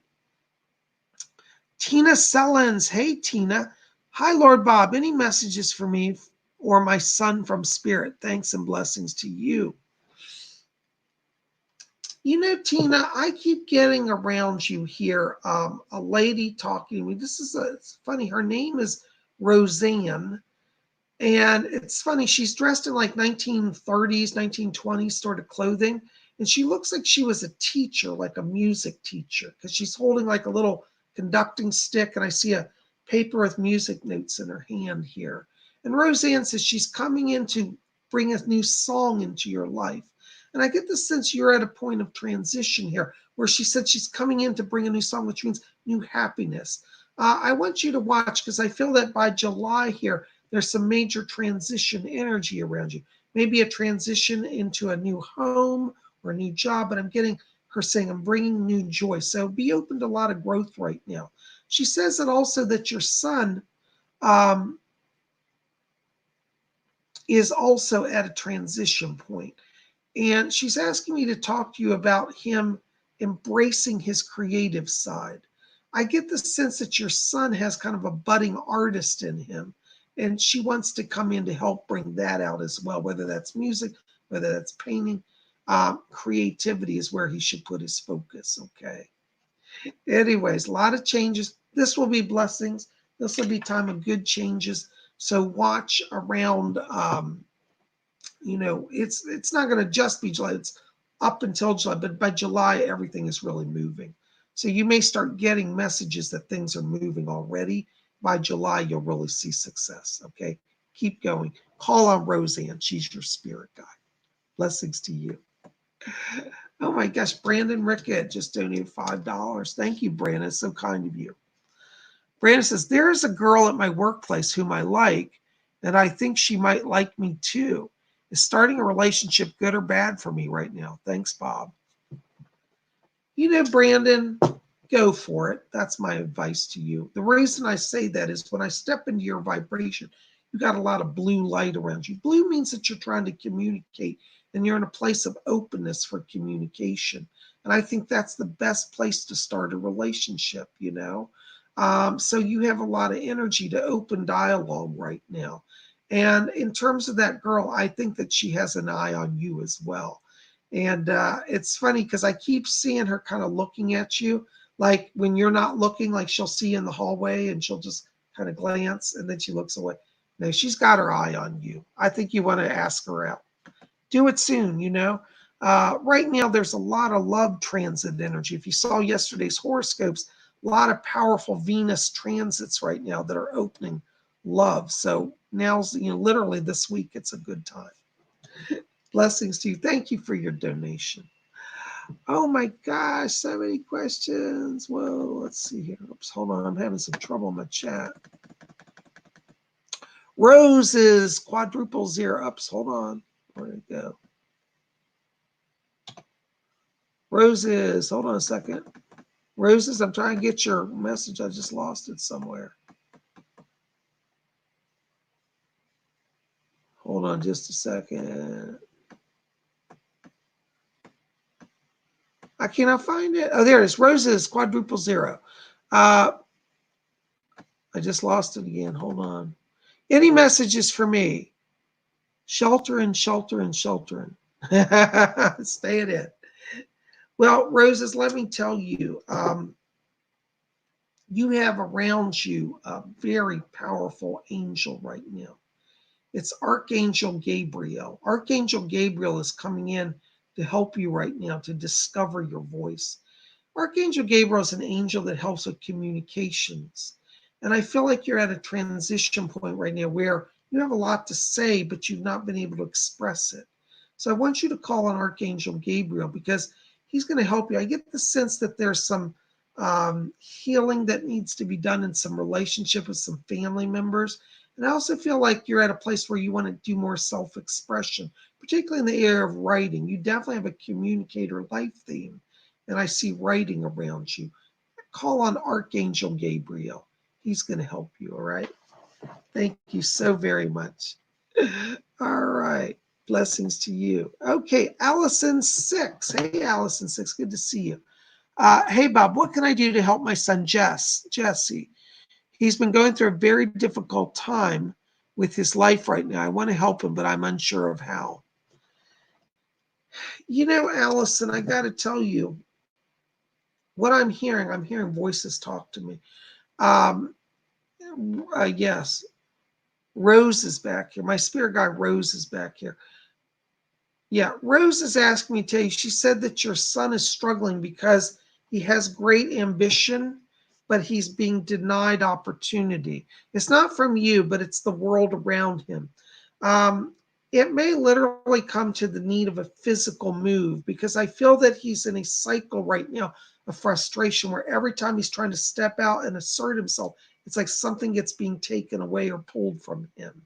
Tina Sellens. Hey, Tina. Hi, Lord Bob. Any messages for me or my son from Spirit? Thanks and blessings to you. You know, Tina, I keep getting around you here a lady talking to me. It's funny. Her name is Roseanne. And it's funny. She's dressed in like 1930s, 1920s sort of clothing. And she looks like she was a teacher, like a music teacher, because she's holding like a little conducting stick. And I see a paper with music notes in her hand here. And Roseanne says she's coming in to bring a new song into your life. And I get the sense you're at a point of transition here, where she said she's coming in to bring a new song, which means new happiness. I want you to watch, because I feel that by July here, there's some major transition energy around you. Maybe a transition into a new home or a new job, but I'm getting her saying, I'm bringing new joy. So be open to a lot of growth right now. She says that also that your son is also at a transition point. And she's asking me to talk to you about him embracing his creative side. I get the sense that your son has kind of a budding artist in him, and she wants to come in to help bring that out as well, whether that's music, whether that's painting. Creativity is where he should put his focus, okay? Anyways, a lot of changes. This will be blessings. This will be time of good changes. So watch around it's not going to just be July. It's up until July, but by July, everything is really moving. So you may start getting messages that things are moving already. By July, you'll really see success. Okay. Keep going. Call on Roseanne. She's your spirit guide. Blessings to you. Oh my gosh. Brandon Rickett just donated $5. Thank you, Brandon. It's so kind of you. Brandon says, there's a girl at my workplace whom I like, and I think she might like me too. Is starting a relationship good or bad for me right now? Thanks, Bob. You know, Brandon, go for it. That's my advice to you. The reason I say that is when I step into your vibration, you got a lot of blue light around you. Blue means that you're trying to communicate and you're in a place of openness for communication. And I think that's the best place to start a relationship, you know? So you have a lot of energy to open dialogue right now. And in terms of that girl, I think that she has an eye on you as well. And it's funny because I keep seeing her kind of looking at you, like when you're not looking, like she'll see you in the hallway and she'll just kind of glance and then she looks away. No, she's got her eye on you. I think you want to ask her out. Do it soon, you know. Right now, there's a lot of love transit energy. If you saw yesterday's horoscopes, a lot of powerful Venus transits right now that are opening love. So now's, literally this week, it's a good time. Blessings to you. Thank you for your donation. Oh my gosh, so many questions. Whoa, let's see here. Oops, hold on. I'm having some trouble in my chat. Roses, quadruple zero. Oops, hold on. Where'd it go? Roses, hold on a second. Roses, I'm trying to get your message. I just lost it somewhere. Hold on just a second. I cannot find it. Oh, there it is. Roses, quadruple zero. I just lost it again. Hold on. Any messages for me? Sheltering, sheltering, sheltering. Stay in it. Well, Roses, let me tell you, you have around you a very powerful angel right now. It's Archangel Gabriel. Archangel Gabriel is coming in to help you right now to discover your voice. Archangel Gabriel is an angel that helps with communications. And I feel like you're at a transition point right now where you have a lot to say, but you've not been able to express it. So I want you to call on Archangel Gabriel because he's going to help you. I get the sense that there's some healing that needs to be done in some relationship with some family members. And I also feel like you're at a place where you want to do more self-expression, particularly in the area of writing. You definitely have a communicator life theme. And I see writing around you. Call on Archangel Gabriel. He's going to help you, all right? Thank you so very much. All right. Blessings to you. Okay, Allison 6. Hey, Allison 6. Good to see you. Hey, Bob, what can I do to help my son Jesse? He's been going through a very difficult time with his life right now. I want to help him, but I'm unsure of how. You know, Allison, I got to tell you, what I'm hearing voices talk to me. Yes, Rose is back here. My spirit guide, Rose, is back here. Yeah, Rose is asking me to tell you, she said that your son is struggling because he has great ambition, but he's being denied opportunity. It's not from you, but it's the world around him. It may literally come to the need of a physical move because I feel that he's in a cycle right now of frustration where every time he's trying to step out and assert himself, it's like something gets being taken away or pulled from him.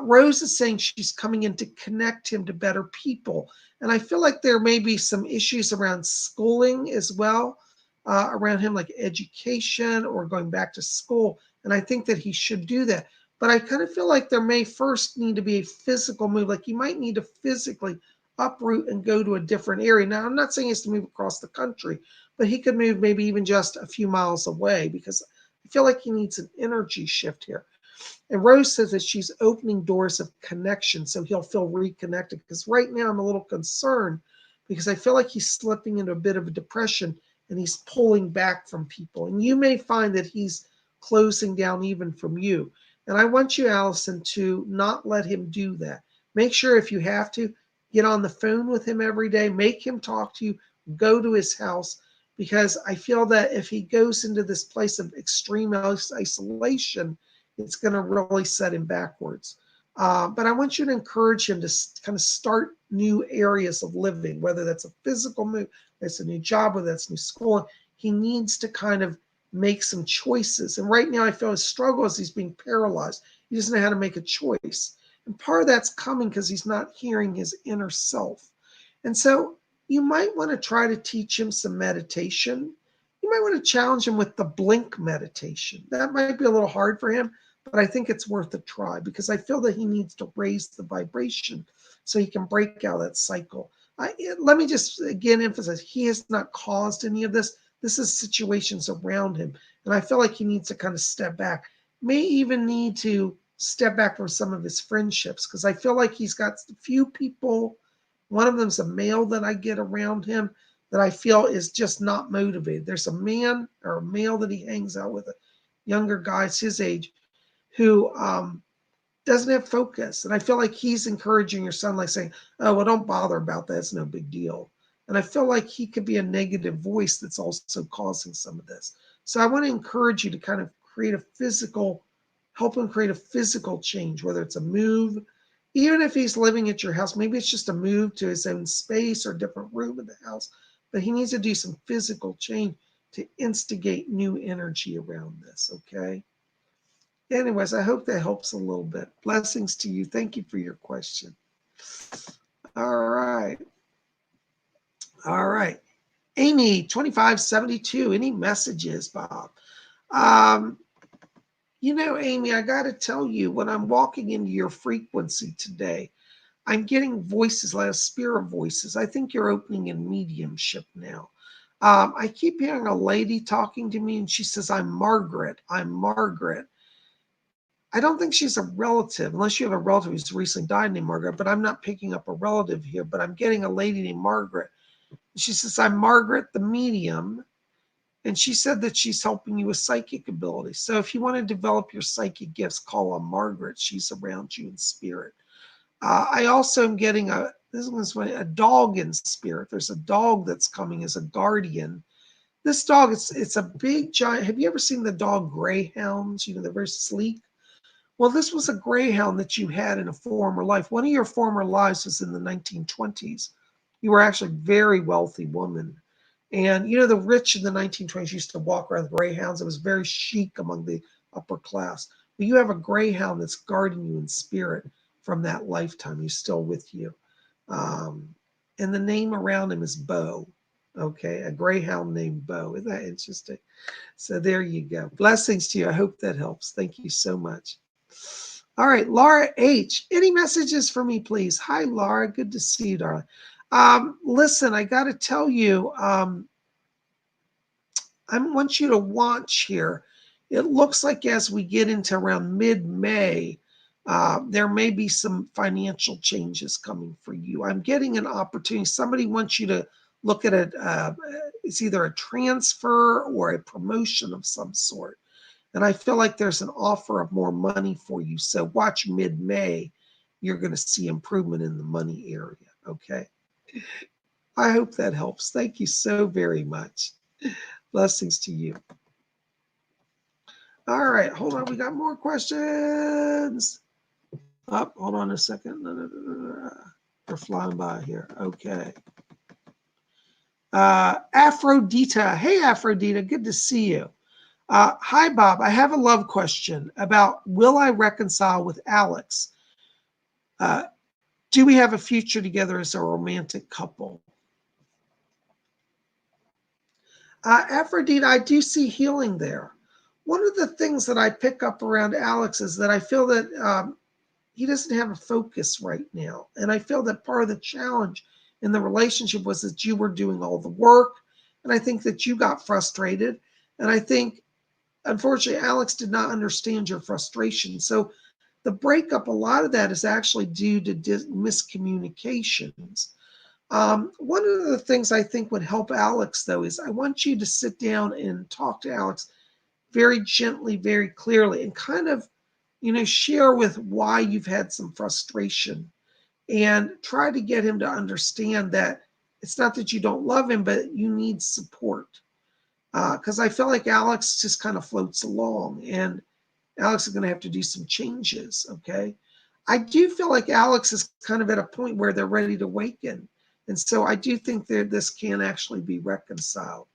Rose is saying she's coming in to connect him to better people. And I feel like there may be some issues around schooling as well, around him, like education or going back to school. And I think that he should do that. But I kind of feel like there may first need to be a physical move. Like you might need to physically uproot and go to a different area. Now, I'm not saying he has to move across the country, but he could move maybe even just a few miles away because I feel like he needs an energy shift here. And Rose says that she's opening doors of connection so he'll feel reconnected. Because right now I'm a little concerned because I feel like he's slipping into a bit of a depression and he's pulling back from people. And you may find that he's closing down even from you. And I want you, Allison, to not let him do that. Make sure if you have to, get on the phone with him every day, make him talk to you, go to his house, because I feel that if he goes into this place of extreme isolation, it's going to really set him backwards. But I want you to encourage him to kind of start new areas of living, whether that's a physical move, that's a new job, whether that's new school. He needs to kind of make some choices. And right now I feel his struggle is he's being paralyzed. He doesn't know how to make a choice. And part of that's coming because he's not hearing his inner self. And so you might want to try to teach him some meditation. You might want to challenge him with the blink meditation. That might be a little hard for him, but I think it's worth a try because I feel that he needs to raise the vibration so he can break out of that cycle. Let me just again emphasize, he has not caused any of this. This is situations around him. And I feel like he needs to kind of step back, may even need to step back from some of his friendships because I feel like he's got a few people. One of them's a male that I get around him that I feel is just not motivated. There's a man or a male that he hangs out with, a younger guy, his age, who doesn't have focus. And I feel like he's encouraging your son, like saying, oh, well, don't bother about that. It's no big deal. And I feel like he could be a negative voice that's also causing some of this. So I want to encourage you to kind of help him create a physical change, whether it's a move, even if he's living at your house, maybe it's just a move to his own space or a different room in the house, but he needs to do some physical change to instigate new energy around this, okay? Anyways, I hope that helps a little bit. Blessings to you. Thank you for your question. All right. All right. Amy, 2572. Any messages, Bob? Um, you know, Amy, I got to tell you, when I'm walking into your frequency today, I'm getting voices, like spirit voices. I think you're opening in mediumship now. I keep hearing a lady talking to me, and she says, I'm Margaret. I'm Margaret. I don't think she's a relative, unless you have a relative who's recently died named Margaret, but I'm not picking up a relative here. But I'm getting a lady named Margaret. She says, I'm Margaret, the medium. And she said that she's helping you with psychic ability. So if you want to develop your psychic gifts, call on Margaret. She's around you in spirit. I also am getting a dog in spirit. There's a dog that's coming as a guardian. This dog, it's a big giant. Have you ever seen the dog greyhounds? You know, they're very sleek. Well, this was a greyhound that you had in a former life. One of your former lives was in the 1920s. You were actually a very wealthy woman. And, you know, the rich in the 1920s used to walk around with greyhounds. It was very chic among the upper class. But you have a greyhound that's guarding you in spirit from that lifetime. He's still with you. And the name around him is Bo. Okay, a greyhound named Bo. Isn't that interesting? So there you go. Blessings to you. I hope that helps. Thank you so much. All right, Laura H. Any messages for me, please? Hi, Laura. Good to see you, darling. Listen, I got to tell you, I want you to watch here. It looks like as we get into around mid-May, there may be some financial changes coming for you. I'm getting an opportunity. Somebody wants you to look at it. It's either a transfer or a promotion of some sort. And I feel like there's an offer of more money for you. So watch mid-May. You're going to see improvement in the money area. Okay. I hope that helps. Thank you so very much. Blessings to you. All right. Hold on. We got more questions. Hold on a second. They're flying by here. Okay. Aphrodita. Hey, Aphrodita. Good to see you. Hi, Bob. I have a love question about will I reconcile with Alex? Do we have a future together as a romantic couple? Aphrodite, I do see healing there. One of the things that I pick up around Alex is that I feel that he doesn't have a focus right now. And I feel that part of the challenge in the relationship was that you were doing all the work. And I think that you got frustrated. And I think, unfortunately, Alex did not understand your frustration. So the breakup, a lot of that is actually due to miscommunications. One of the things I think would help Alex, though, is I want you to sit down and talk to Alex very gently, very clearly, and kind of, you know, share with why you've had some frustration and try to get him to understand that it's not that you don't love him, but you need support. Because I feel like Alex just kind of floats along and Alex is going to have to do some changes, okay? I do feel like Alex is kind of at a point where they're ready to awaken. And so I do think that this can actually be reconciled.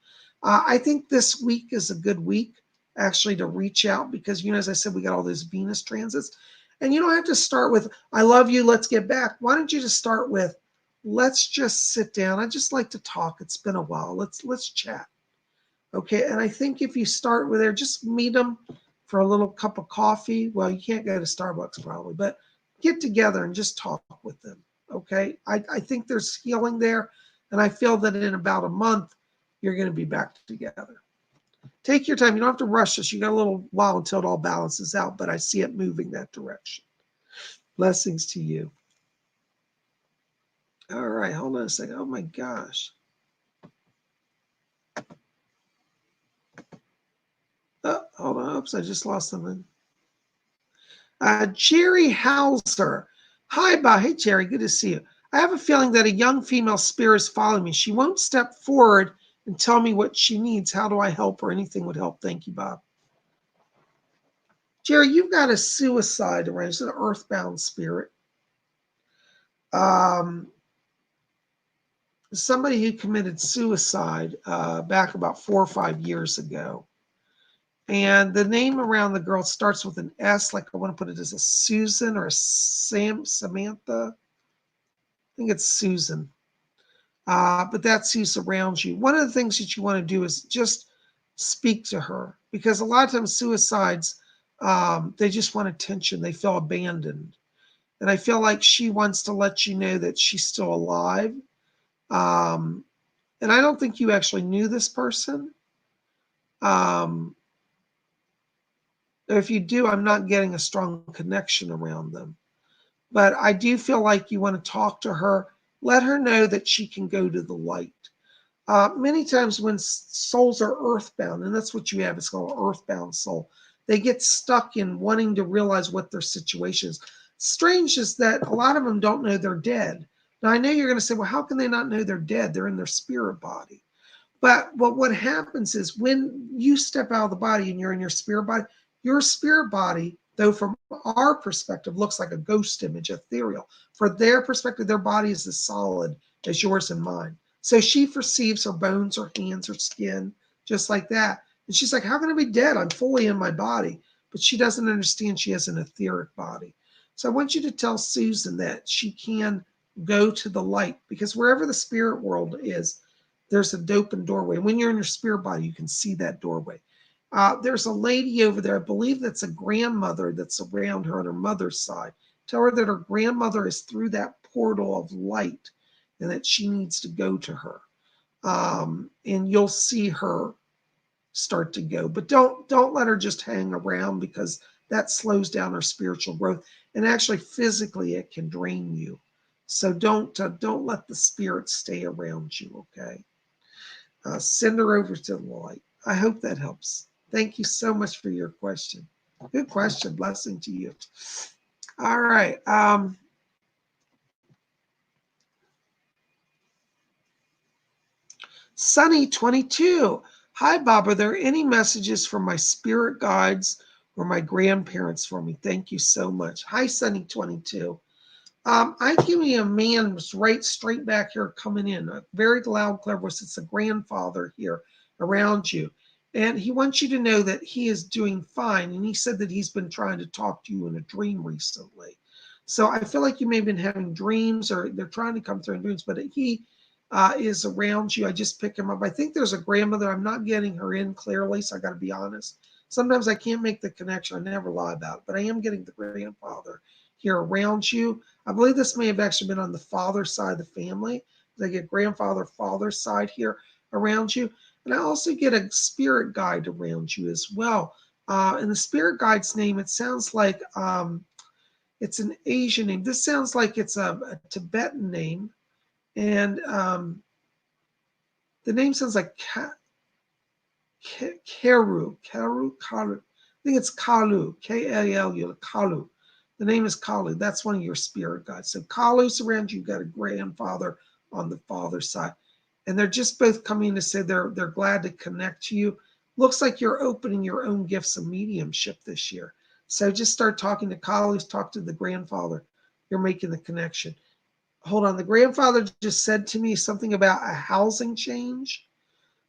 I think this week is a good week actually to reach out because, you know, as I said, we got all those Venus transits. And you don't have to start with, I love you, let's get back. Why don't you just start with, let's just sit down. I just like to talk. It's been a while. Let's chat. Okay. And I think if you start with there, just meet them for a little cup of coffee. Well, you can't go to Starbucks probably, but get together and just talk with them. Okay. I think there's healing there. And I feel that in about a month, you're going to be back together. Take your time. You don't have to rush this. You got a little while until it all balances out, but I see it moving that direction. Blessings to you. All right. Hold on a second. Oh my gosh. Hold on. Oops, I just lost something. Jerry Hauser. Hi, Bob. Hey, Jerry. Good to see you. I have a feeling that a young female spirit is following me. She won't step forward and tell me what she needs. How do I help her? Anything would help. Thank you, Bob. Jerry, you've got a suicide arranged, an earthbound spirit. Somebody who committed suicide back about 4 or 5 years ago. And the name around the girl starts with an S, like I want to put it as a Susan or a Samantha. I think it's Susan. but that's who's around you. One of the things that you want to do is just speak to her, because a lot of times suicides, they just want attention. They feel abandoned. And I feel like she wants to let you know that she's still alive. Um, and I don't think you actually knew this person. Um, if you do, I'm not getting a strong connection around them. But I do feel like you want to talk to her, let her know that she can go to the light. Many times when souls are earthbound, and that's what you have, it's called an earthbound soul, they get stuck in wanting to realize what their situation is. Strange is that a lot of them don't know they're dead. Now, I know you're going to say, well, how can they not know they're dead? They're in their spirit body. But what happens is when you step out of the body and you're in your spirit body, though from our perspective, looks like a ghost image, ethereal. For their perspective, their body is as solid as yours and mine. So she perceives her bones, her hands, her skin, just like that. And she's like, how can I be dead? I'm fully in my body. But she doesn't understand she has an etheric body. So I want you to tell Susan that she can go to the light, because wherever the spirit world is, there's an open doorway. When you're in your spirit body, you can see that doorway. There's a lady over there, I believe that's a grandmother that's around her on her mother's side. Tell her that her grandmother is through that portal of light and that she needs to go to her. And you'll see her start to go. But don't let her just hang around, because that slows down her spiritual growth. And actually physically it can drain you. So don't let the spirit stay around you, okay? Send her over to the light. I hope that helps. Thank you so much for your question. Good question. Blessing to you. All right. Sunny 22. Hi, Bob. Are there any messages from my spirit guides or my grandparents for me? Thank you so much. Hi, Sunny 22. I give me a man was right straight back here coming in, a very loud, clear voice. It's a grandfather here around you. And he wants you to know that he is doing fine. And he said that he's been trying to talk to you in a dream recently. So I feel like you may have been having dreams, or they're trying to come through in dreams, but he is around you. I just pick him up. I think there's a grandmother. I'm not getting her in clearly, so I got to be honest. Sometimes I can't make the connection. I never lie about it, but I am getting the grandfather here around you. I believe this may have actually been on the father side of the family. They get grandfather, father side here around you. And I also get a spirit guide around you as well. And the spirit guide's name, it sounds like it's an Asian name. This sounds like it's a Tibetan name. And the name sounds like Kalu. I think it's Kalu, Kalu, Kalu. The name is Kalu. That's one of your spirit guides. So Kalu's around you. You've got a grandfather on the father side. And they're just both coming to say they're glad to connect to you. Looks like you're opening your own gifts of mediumship this year. So just start talking to Kalu, talk to the grandfather. You're making the connection. Hold on. The grandfather just said to me something about a housing change.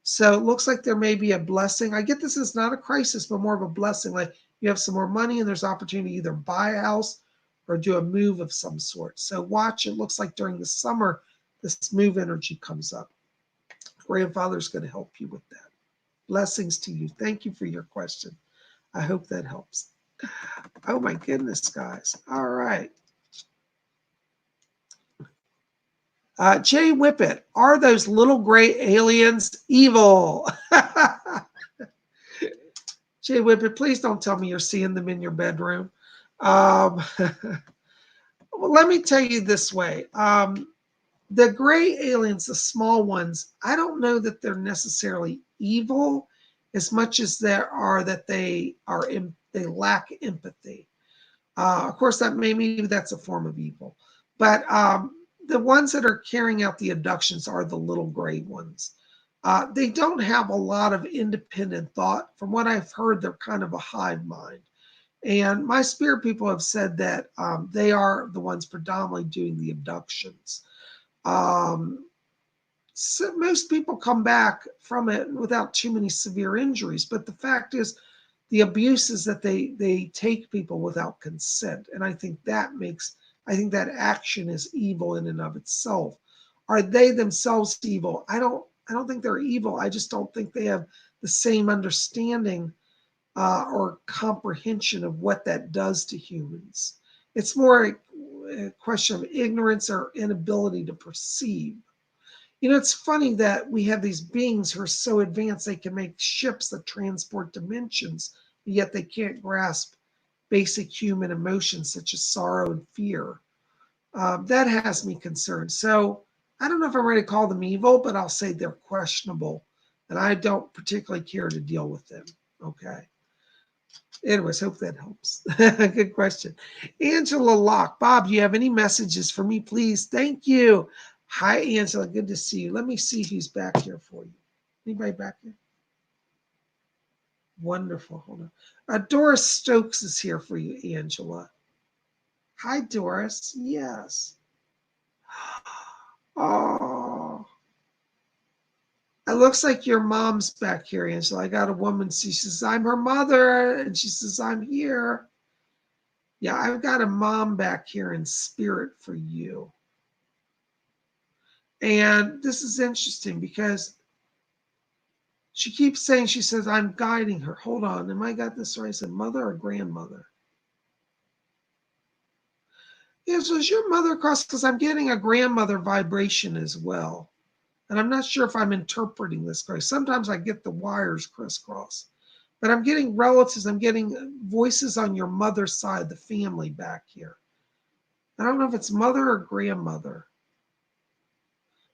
So it looks like there may be a blessing. I get this is not a crisis, but more of a blessing. Like you have some more money and there's opportunity to either buy a house or do a move of some sort. So watch. It looks like during the summer, this move energy comes up. Grandfather's going to help you with that. Blessings to you. Thank you for your question. I hope that helps. Oh my goodness, guys. All right. Jay Whippet, are those little gray aliens evil? Jay Whippet, please don't tell me you're seeing them in your bedroom. Well, let me tell you this way. The gray aliens, the small ones, I don't know that they're necessarily evil as much as there are that they lack empathy. Of course, maybe that's a form of evil. But the ones that are carrying out the abductions are the little gray ones. They don't have a lot of independent thought. From what I've heard, they're kind of a hive mind. And my spirit people have said that they are the ones predominantly doing the abductions. So most people come back from it without too many severe injuries. But the fact is, the abuse is that they take people without consent. And I think that action is evil in and of itself. Are they themselves evil? I don't think they're evil. I just don't think they have the same understanding or comprehension of what that does to humans. It's more a question of ignorance or inability to perceive. You know, it's funny that we have these beings who are so advanced they can make ships that transport dimensions, yet they can't grasp basic human emotions such as sorrow and fear. That has me concerned. So I don't know if I'm ready to call them evil, but I'll say they're questionable, and I don't particularly care to deal with them. Okay. Anyways, hope that helps. Good question. Angela Locke. Bob, do you have any messages for me, please? Thank you. Hi, Angela. Good to see you. Let me see who's back here for you. Anybody back here? Wonderful. Hold on. Doris Stokes is here for you, Angela. Hi, Doris. Yes. Oh, it looks like your mom's back here, Angela. I got a woman. She says, I'm her mother. And she says, I'm here. Yeah, I've got a mom back here in spirit for you. And this is interesting because she keeps saying, she says, I'm guiding her. Hold on. Am I got this right? I said mother or grandmother? Yeah, so is your mother across? Because I'm getting a grandmother vibration as well. And I'm not sure if I'm interpreting this correctly. Sometimes I get the wires crisscross. But I'm getting relatives. I'm getting voices on your mother's side, the family back here. I don't know if it's mother or grandmother.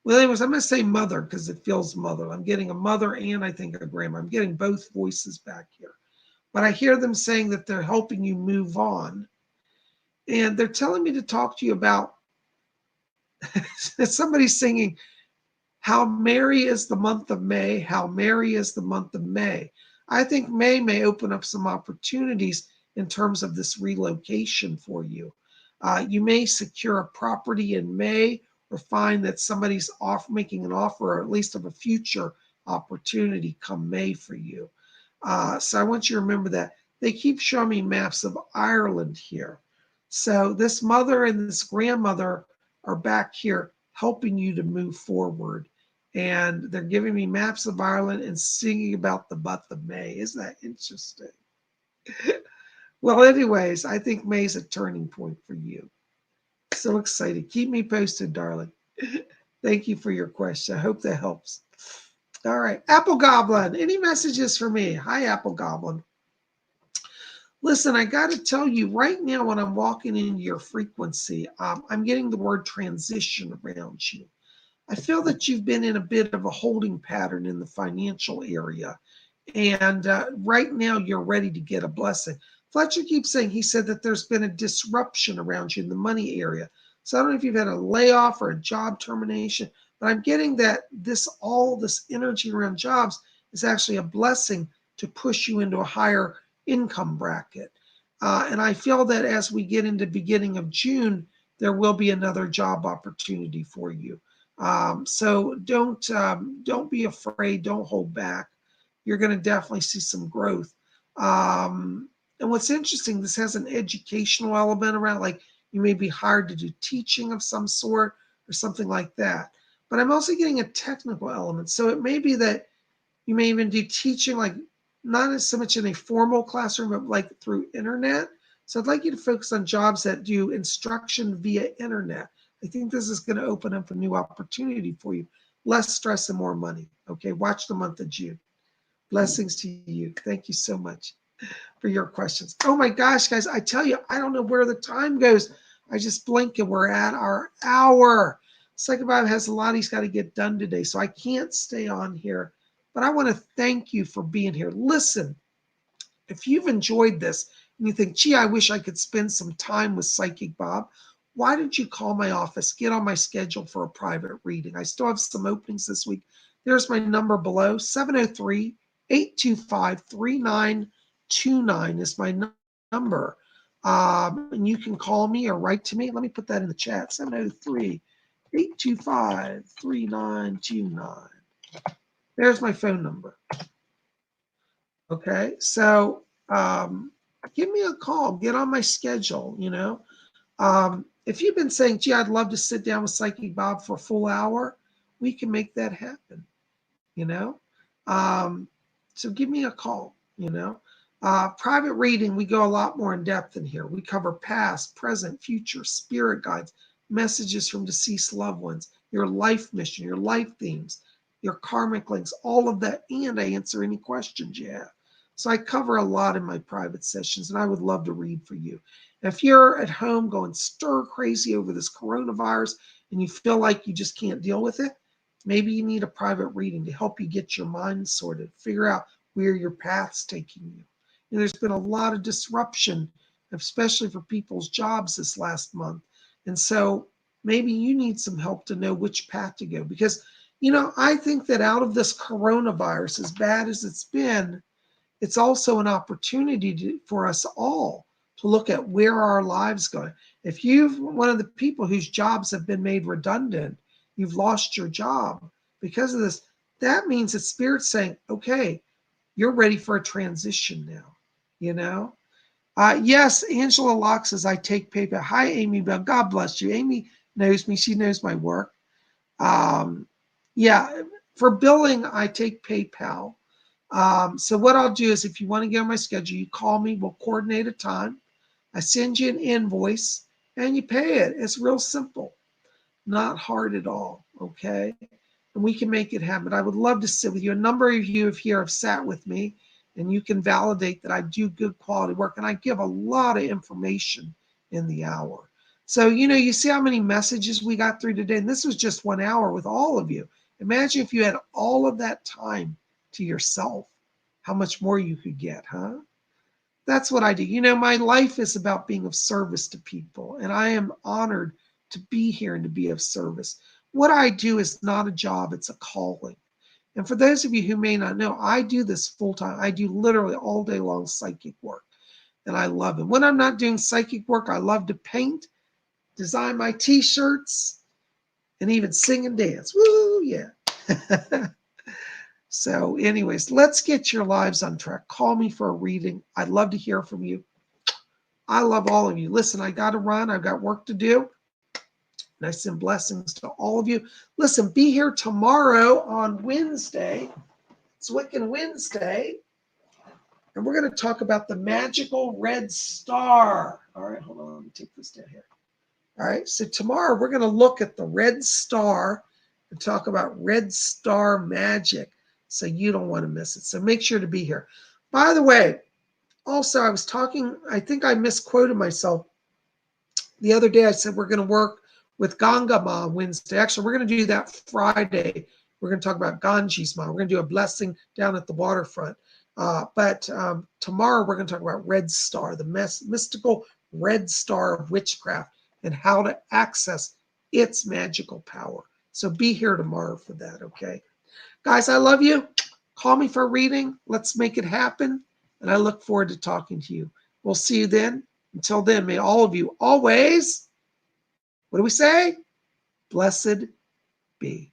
Well, anyways, I'm going to say mother because it feels mother. I'm getting a mother and I think a grandma. I'm getting both voices back here. But I hear them saying that they're helping you move on. And they're telling me to talk to you about somebody's singing, how merry is the month of May, how merry is the month of May. I think may open up some opportunities in terms of this relocation for you. You may secure a property in May or find that somebody's making an offer or at least of a future opportunity come May for you. So I want you to remember that. They keep showing me maps of Ireland here. So this mother and this grandmother are back here helping you to move forward. And they're giving me maps of Ireland and singing about the month of May. Isn't that interesting? Well, anyways, I think May's a turning point for you. So excited. Keep me posted, darling. Thank you for your question. I hope that helps. All right. Apple Goblin, any messages for me? Hi, Apple Goblin. Listen, I got to tell you right now when I'm walking into your frequency, I'm getting the word transition around you. I feel that you've been in a bit of a holding pattern in the financial area. And right now you're ready to get a blessing. Fletcher keeps saying, he said that there's been a disruption around you in the money area. So I don't know if you've had a layoff or a job termination, but I'm getting that all this energy around jobs is actually a blessing to push you into a higher income bracket. And I feel that as we get into beginning of June, there will be another job opportunity for you. So don't be afraid. Don't hold back. You're going to definitely see some growth. And what's interesting, this has an educational element around, like you may be hired to do teaching of some sort or something like that. But I'm also getting a technical element. So it may be that you may even do teaching, like not so much in a formal classroom, but like through internet. So I'd like you to focus on jobs that do instruction via internet. I think this is going to open up a new opportunity for you. Less stress and more money. Okay, watch the month of June. Blessings to you. Thank you so much for your questions. Oh my gosh, guys, I tell you, I don't know where the time goes. I just blink and we're at our hour. Psychic Bob has a lot he's got to get done today, so I can't stay on here. But I want to thank you for being here. Listen, if you've enjoyed this and you think, gee, I wish I could spend some time with Psychic Bob, why don't you call my office, get on my schedule for a private reading? I still have some openings this week. There's my number below, 703-825-3929 is my number. And you can call me or write to me. Let me put that in the chat, 703-825-3929. There's my phone number. Okay, so give me a call, get on my schedule, if you've been saying, gee, I'd love to sit down with Psychic Bob for a full hour, we can make that happen, you know? So give me a call, you know? Private reading, we go a lot more in depth in here. We cover past, present, future, spirit guides, messages from deceased loved ones, your life mission, your life themes, your karmic links, all of that, and I answer any questions you have. So I cover a lot in my private sessions, and I would love to read for you. If you're at home going stir crazy over this coronavirus and you feel like you just can't deal with it, maybe you need a private reading to help you get your mind sorted, figure out where your path's taking you. And there's been a lot of disruption, especially for people's jobs this last month. And so maybe you need some help to know which path to go. Because, you know, I think that out of this coronavirus, as bad as it's been, it's also an opportunity for us all to look at where our lives go. If you're one of the people whose jobs have been made redundant, you've lost your job because of this, that means that Spirit's saying, okay, you're ready for a transition now, you know? Yes, Angela Locke says, I take PayPal. Hi, Amy Bell. God bless you. Amy knows me. She knows my work. Yeah, for billing, I take PayPal. So what I'll do is if you want to get on my schedule, you call me, we'll coordinate a time. I send you an invoice and you pay it. It's real simple, not hard at all, okay? And we can make it happen. I would love to sit with you. A number of you here have sat with me, and you can validate that I do good quality work, and I give a lot of information in the hour. So, you know, you see how many messages we got through today, and this was just 1 hour with all of you. Imagine if you had all of that time to yourself, how much more you could get, huh? That's what I do. You know, my life is about being of service to people, and I am honored to be here and to be of service. What I do is not a job, it's a calling. And for those of you who may not know, I do this full time. I do literally all day long psychic work, and I love it. When I'm not doing psychic work, I love to paint, design my t-shirts, and even sing and dance. Woo, yeah. So anyways, let's get your lives on track. Call me for a reading. I'd love to hear from you. I love all of you. Listen, I got to run. I've got work to do. And I send blessings to all of you. Listen, be here tomorrow on Wednesday. It's Wiccan Wednesday. And we're going to talk about the magical red star. All right, hold on. Let me take this down here. All right, so tomorrow we're going to look at the red star and talk about red star magic. So you don't want to miss it. So make sure to be here. By the way, also I was talking, I think I misquoted myself. The other day I said we're going to work with Ganga Ma Wednesday. Actually, we're going to do that Friday. We're going to talk about Ganges Ma. We're going to do a blessing down at the waterfront. But tomorrow we're going to talk about red star, the mystical red star of witchcraft and how to access its magical power. So be here tomorrow for that, okay? Guys, I love you. Call me for a reading. Let's make it happen. And I look forward to talking to you. We'll see you then. Until then, may all of you always, what do we say? Blessed be.